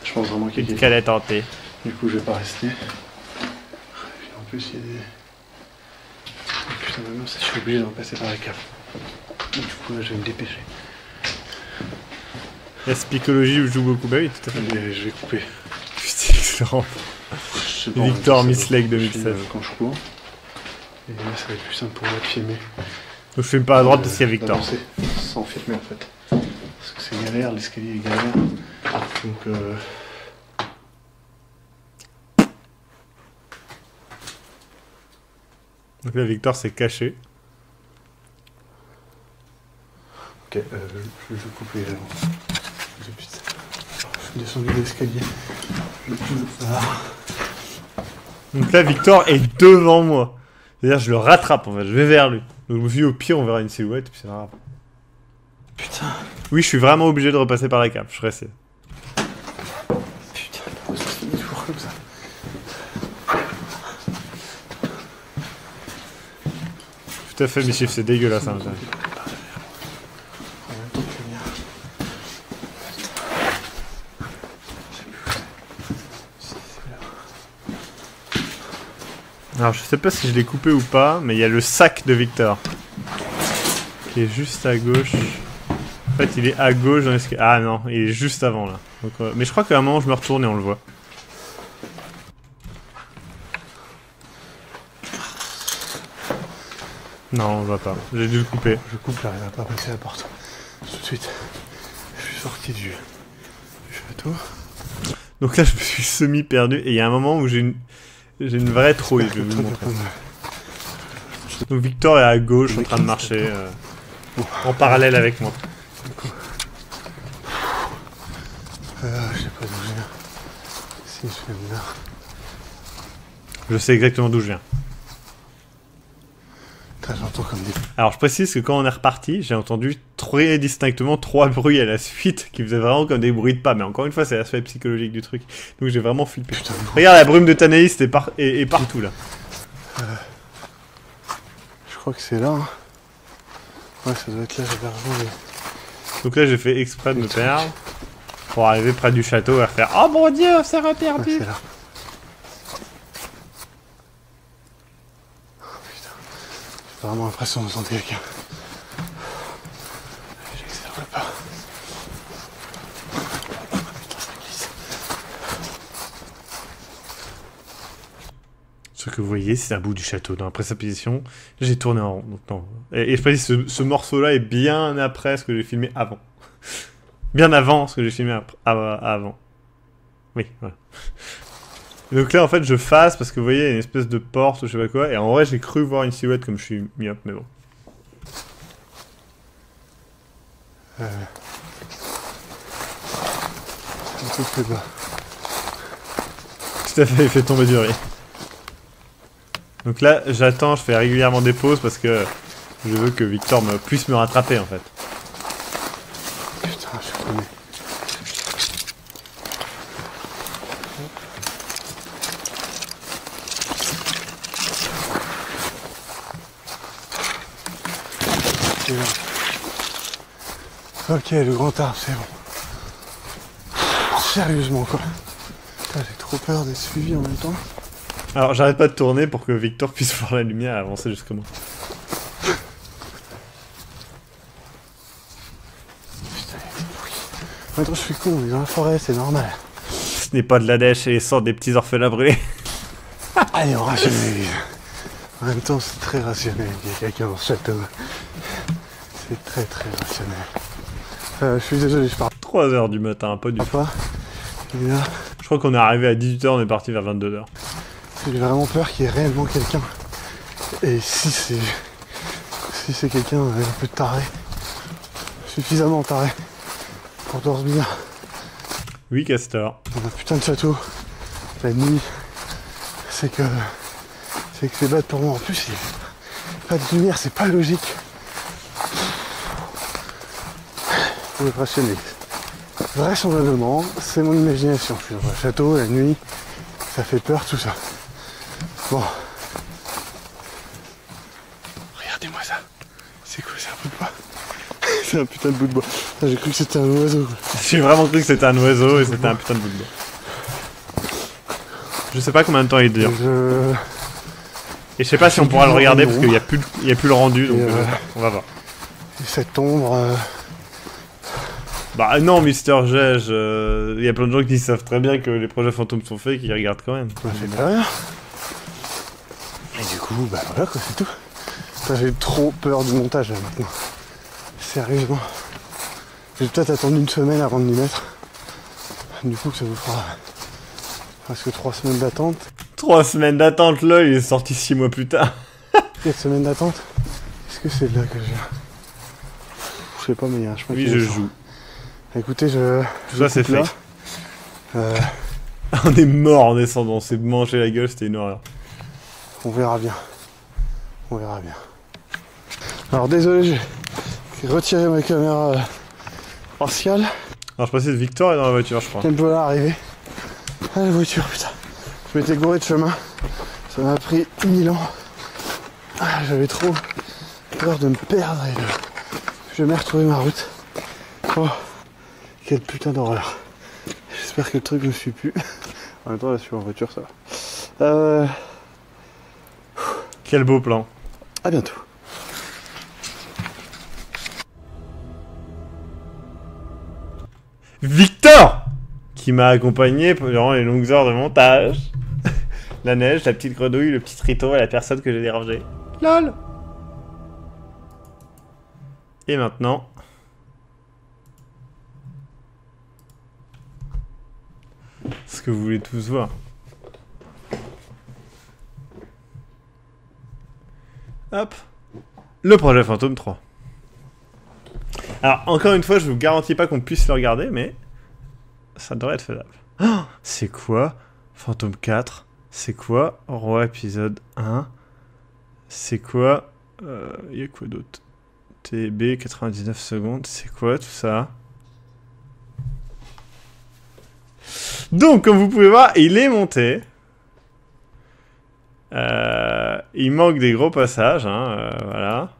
Je pense vraiment qu'il y a quelqu'un. Qu'elle est tentée. Du coup, je vais pas rester. En plus, il y a des... Oh, putain, maintenant, je suis obligé de repasser par la cave. Du coup, là, je vais me dépêcher. La psychologie joue beaucoup, bah oui, tout à fait. Je vais couper. Putain. je rentre. Je sais pas, Victor ça Miss doit- Lake je 2016. filme, quand je cours. Et là, ça va être plus simple pour moi de filmer. Donc je filme pas à droite parce qu'il y a Victor. D'avancer sans filmer en fait. Parce que c'est galère, l'escalier est galère. Donc Donc là, Victor s'est caché. ok, je vais couper là. Je suis descendu l'escalier. Donc là, Victor est devant moi. C'est-à-dire, je le rattrape en fait, je vais vers lui. Donc je me suis dit, au pire, on verra une silhouette, et puis c'est pas grave. Putain, Oui, je suis vraiment obligé de repasser par la cape, je serai putain, pourquoi ça se finit toujours comme ça? Tout à fait, Michif, c'est dégueulasse. Hein, En même temps que le mien. Alors, je sais pas si je l'ai coupé ou pas, mais il y a le sac de Victor. Qui est juste à gauche. En fait, il est à gauche dans l'escalier. Ah non, il est juste avant là. Donc, mais je crois qu'à un moment, je me retourne et on le voit. Non, on le voit pas. J'ai dû le couper. Je coupe là, il va pas passer la porte. Tout de suite. Je suis sorti du château. Donc là, je me suis semi-perdu. Et il y a un moment où j'ai une vraie trouille, je vais vous le montrer. Donc Victor est à gauche en train de marcher en parallèle avec moi. Je sais pas d'où je viens. Si je viens de là. Je sais exactement d'où je viens. J'entends comme des. Alors je précise que quand on est reparti, j'ai entendu très distinctement 3 bruits à la suite qui faisaient vraiment comme des bruits de pas. Mais encore une fois, c'est l'aspect psychologique du truc. Donc j'ai vraiment flippé. Putain, Regarde, la brume de Tanaïs est partout là. je crois que c'est là. Hein. Ouais, ça doit être là, j'avais rejoint. Donc là, j'ai fait exprès de me perdre pour arriver près du château et faire oh mon dieu, c'est Ouais, reperdu. c'est là. Oh, putain. J'ai vraiment l'impression de sentir quelqu'un. J'exagère pas. Putain, ça glisse. Ce que vous voyez, c'est un bout du château. Après sa position, j'ai tourné en rond. Donc non. Et je précise, ce morceau-là est bien après ce que j'ai filmé avant. Bien avant ce que j'ai filmé avant. Oui, voilà. Donc là, en fait, je fasse parce que vous voyez, il y a une espèce de porte ou je sais pas quoi. Et en vrai, j'ai cru voir une silhouette comme je suis myope, mais bon. Un peu plus bas. Tout à fait, il fait tomber du riz. Donc là, j'attends, je fais régulièrement des pauses parce que je veux que Victor puisse me rattraper en fait. Putain, je suis paumé. C'est là. Ok, le grand arbre, c'est bon. Sérieusement, quoi. Putain, j'ai trop peur d'être suivi en même temps. Alors j'arrête pas de tourner pour que Victor puisse voir la lumière et avancer jusqu'à moi. Putain, il y a des bruits. Attends, je suis con, on est dans la forêt, c'est normal. Ce n'est pas de la dèche et sort des petits orphelins brûlés. Allez, on rationalise. En même temps, c'est très rationnel qu'il y ait quelqu'un dans ce château. C'est très très rationnel. Je suis désolé, je parle 3h du matin, pas du tout. pas. Il est là. Je crois qu'on est arrivé à 18h, on est parti vers 22h. J'ai vraiment peur qu'il y ait réellement quelqu'un. Et si c'est quelqu'un un peu taré, suffisamment taré pour dormir Oui, Castor. dans un putain de château la nuit, c'est que c'est bête pour moi. En plus, il y a pas de lumière, c'est pas logique. Faut être rationnel. Vraisemblablement, c'est mon imagination. Je suis dans un château la nuit, ça fait peur tout ça. Bon. Regardez-moi ça. C'est quoi, c'est un bout de bois? C'est un putain de bout de bois. Ah, j'ai cru que c'était un oiseau. Quoi. J'ai vraiment cru que c'était un oiseau et c'était un putain de bout de bois. Je sais pas combien de temps il dure. Et je sais pas si on pourra le regarder parce qu'il y a plus le rendu, donc on va voir. Et cette ombre Bah non, Mister Gege, il y a plein de gens qui savent très bien que les projets fantômes sont faits et qui regardent quand même. Bah, j'ai pas rien. Et du coup, bah voilà quoi, c'est tout. Enfin, j'ai trop peur du montage là maintenant. Sérieusement. J'ai peut-être attendu une semaine avant de m'y mettre. Du coup, ça vous fera presque 3 semaines d'attente. 3 semaines d'attente, là, il est sorti 6 mois plus tard. 4 semaines d'attente. Est-ce que c'est là que je... Je sais pas, mais il y a un chemin Oui, qui je descend. joue. Écoutez, Tout ça, c'est là. fait. On est mort en descendant, on s'est mangé la gueule, c'était une horreur. On verra bien. On verra bien. Alors désolé, j'ai retiré ma caméra partielle. Alors je précise, Victor est dans la voiture, je crois. Elle peut arriver. Ah la voiture, putain. Je m'étais gouré de chemin. Ça m'a pris 1000 ans. Ah, j'avais trop peur de me perdre et de jamais retrouver ma route. Oh, quelle putain d'horreur. J'espère que le truc ne me suit plus. En même temps, là, je suis en voiture, ça va. Quel beau plan. À bientôt. Victor qui m'a accompagné durant les longues heures de montage. La neige, la petite grenouille, le petit trito et la personne que j'ai dérangé. LOL. Et maintenant... ce que vous voulez tous voir. Hop. Le projet Fantôme 3. Alors, encore une fois, je vous garantis pas qu'on puisse le regarder, mais... ça devrait être faisable. Oh, c'est quoi Fantôme 4? C'est quoi Roi épisode 1? C'est quoi... y a quoi d'autre? TB 99 secondes, c'est quoi tout ça? Donc, comme vous pouvez voir, il est monté. Il manque des gros passages, hein, voilà.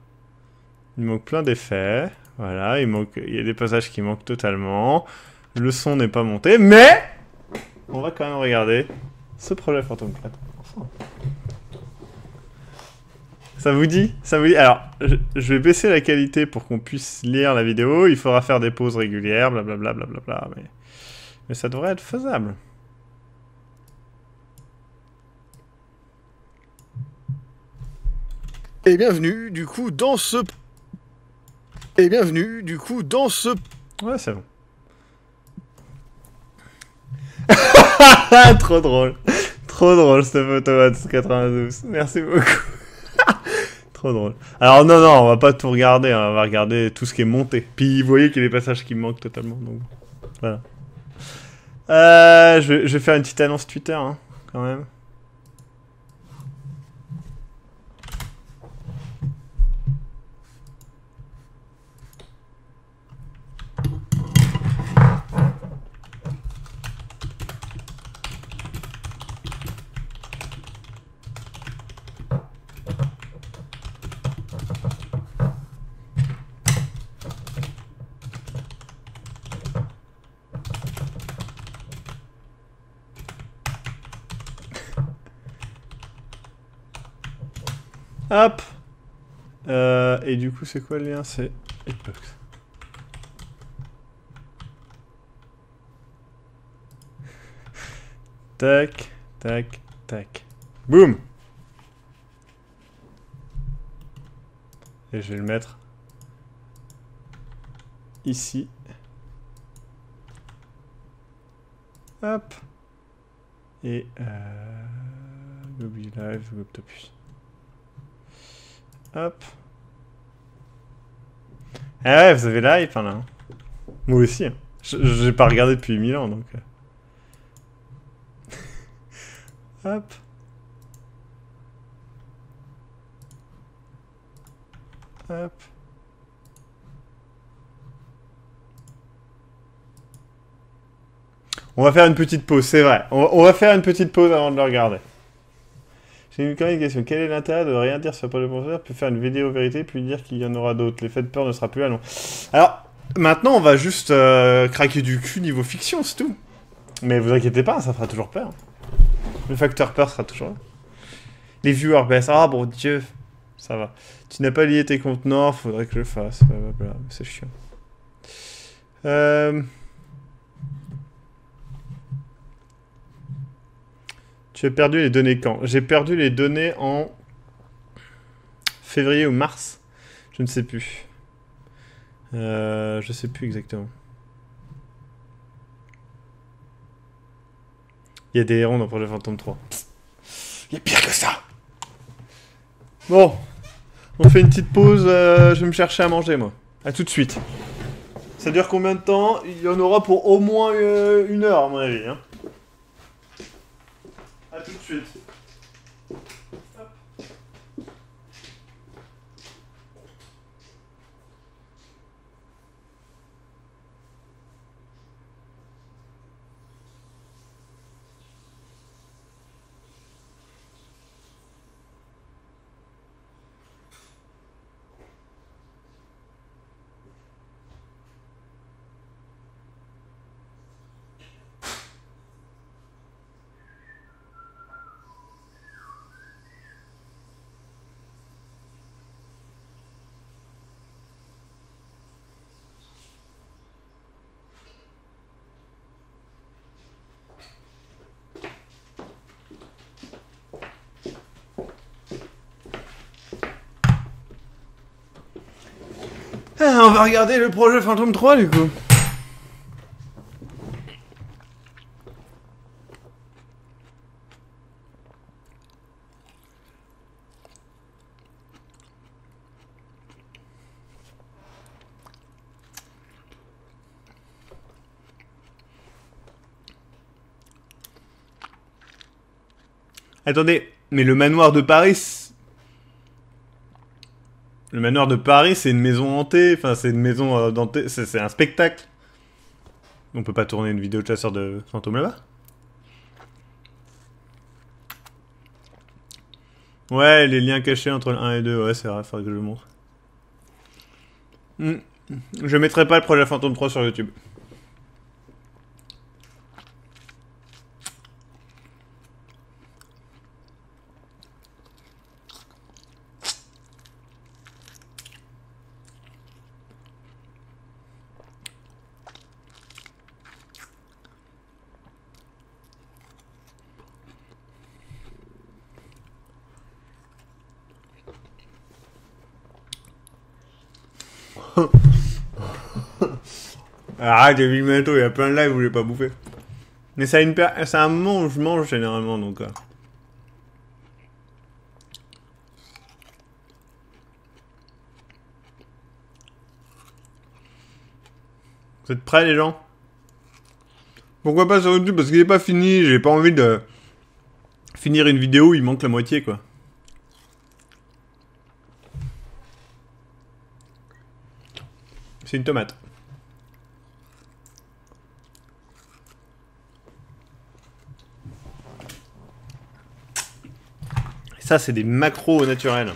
Il manque plein d'effets. Voilà, il y a des passages qui manquent totalement. Le son n'est pas monté, mais on va quand même regarder ce projet Fantôme 4 ensemble. Ça vous dit? Ça vous dit? Alors, je vais baisser la qualité pour qu'on puisse lire la vidéo. Il faudra faire des pauses régulières, blablabla, blablabla, mais ça devrait être faisable. Et bienvenue du coup dans ce... Ouais, c'est bon. Trop drôle. Trop drôle cette photo à 92. Merci beaucoup. Trop drôle. Alors non, on va pas tout regarder, hein. On va regarder tout ce qui est monté. Puis vous voyez qu'il y a des passages qui me manquent totalement. Donc voilà. Je vais faire une petite annonce Twitter, hein, quand même. Hop. Et du coup, c'est quoi le lien? C'est Hitbox. Tac, tac, tac. Boum. Et je vais le mettre ici. Hop. Et Gobi Live, Goptopus. Hop. Ah ouais, vous avez la hype, hein, là. Moi aussi. Hein. J'ai pas regardé depuis 1000 ans, donc... Hop. Hop. On va faire une petite pause, c'est vrai. On va faire une petite pause avant de le regarder. J'ai quand même une question. Quel est l'intérêt de rien dire sur le projet Fantôme, puis faire une vidéo vérité, puis dire qu'il y en aura d'autres? L'effet de peur ne sera plus à long. Alors, maintenant, on va juste craquer du cul niveau fiction, c'est tout. Mais vous inquiétez pas, ça fera toujours peur. Le facteur peur sera toujours là. Les viewers baissent. Ah, bon Dieu. Ça va. Tu n'as pas lié tes comptes Nord, faudrait que je le fasse. Blablabla. C'est chiant. Tu as perdu les données quand? J'ai perdu les données en février ou mars. Je ne sais plus. Je sais plus exactement. Il y a des hérons dans Projet Fantôme 3. Il y a pire que ça. Bon, on fait une petite pause. Je vais me chercher à manger, moi. À tout de suite. Ça dure combien de temps? Il y en aura pour au moins 1 heure, à mon avis. Hein. À tout de suite. Ah, on va regarder le projet Fantôme 3 du coup. Attendez, mais le manoir de Paris... Le manoir de Paris, c'est une maison hantée. Enfin, c'est une maison hantée. C'est un spectacle. On peut pas tourner une vidéo de chasseur de fantômes là-bas? Ouais, les liens cachés entre le 1 et 2. Ouais, c'est vrai, faudrait que je le montre. Je mettrai pas le projet Fantôme 3 sur YouTube. Arrête, j'ai vu bientôt, il y a plein de lives où j'ai pas bouffé. Mais c'est un moment où je mange généralement, donc... Vous êtes prêts les gens? Pourquoi pas sur YouTube? Parce qu'il est pas fini, j'ai pas envie de... finir une vidéo, il manque la moitié quoi. C'est une tomate. Et ça, c'est des macros naturels.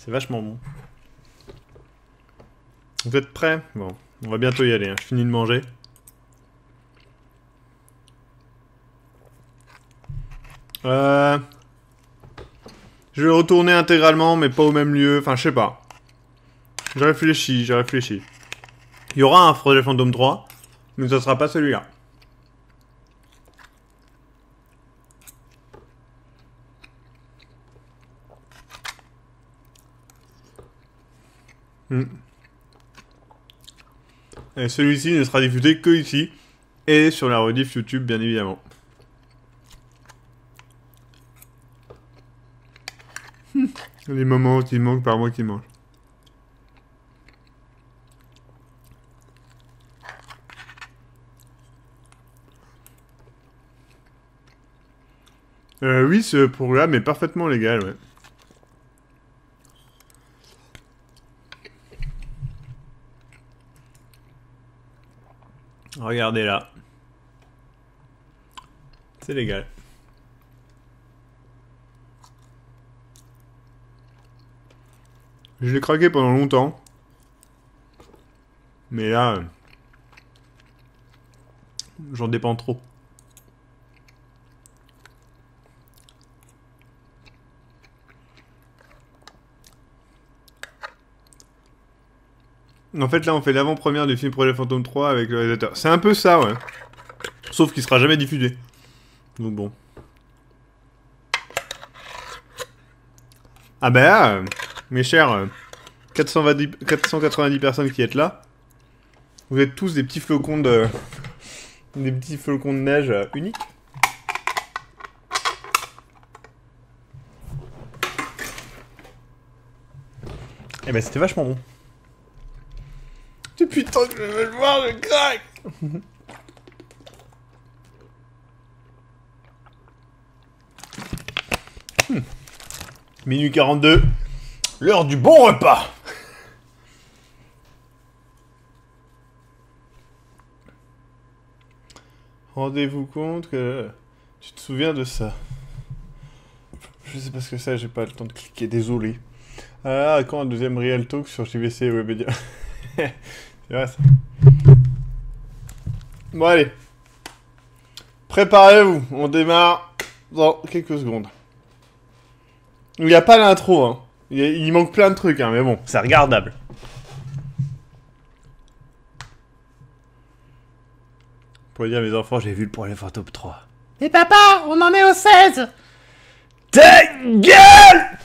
C'est vachement bon. Vous êtes prêts? Bon, on va bientôt y aller. Hein. Je finis de manger. Je vais retourner intégralement, mais pas au même lieu. Enfin, je sais pas. J'ai réfléchi. Il y aura un projet Fantôme 3, mais ça sera pas celui-là. Et celui-ci ne sera diffusé que ici, et sur la rediff YouTube, bien évidemment. Les moments où il manque par moi qui mange. Oui, ce programme est parfaitement légal, ouais. Regardez là. C'est légal. Je l'ai craqué pendant longtemps. Mais là... j'en dépends trop. En fait, là, on fait l'avant-première du film Projet Fantôme 3 avec le réalisateur. C'est un peu ça, ouais. Sauf qu'il sera jamais diffusé. Donc bon. Ah ben là, mes chers 490 personnes qui êtes là, vous êtes tous des petits flocons de... des petits flocons de neige uniques. Eh ben c'était vachement bon. Depuis le temps que je veux le voir, je craque. Minuit 42, l'heure du bon repas. Rendez-vous compte que tu te souviens de ça. Je sais pas ce que c'est, j'ai pas le temps de cliquer, désolé. Ah, quand un deuxième Real Talk sur JVC Webedia. C'est vrai ça. Bon allez. Préparez-vous, on démarre dans quelques secondes. Il n'y a pas l'intro, hein. Il manque plein de trucs, hein, mais bon, c'est regardable. Pour dire à mes enfants, j'ai vu le Projet Fantôme 3. Et papa, on en est au 16. Ta gueule!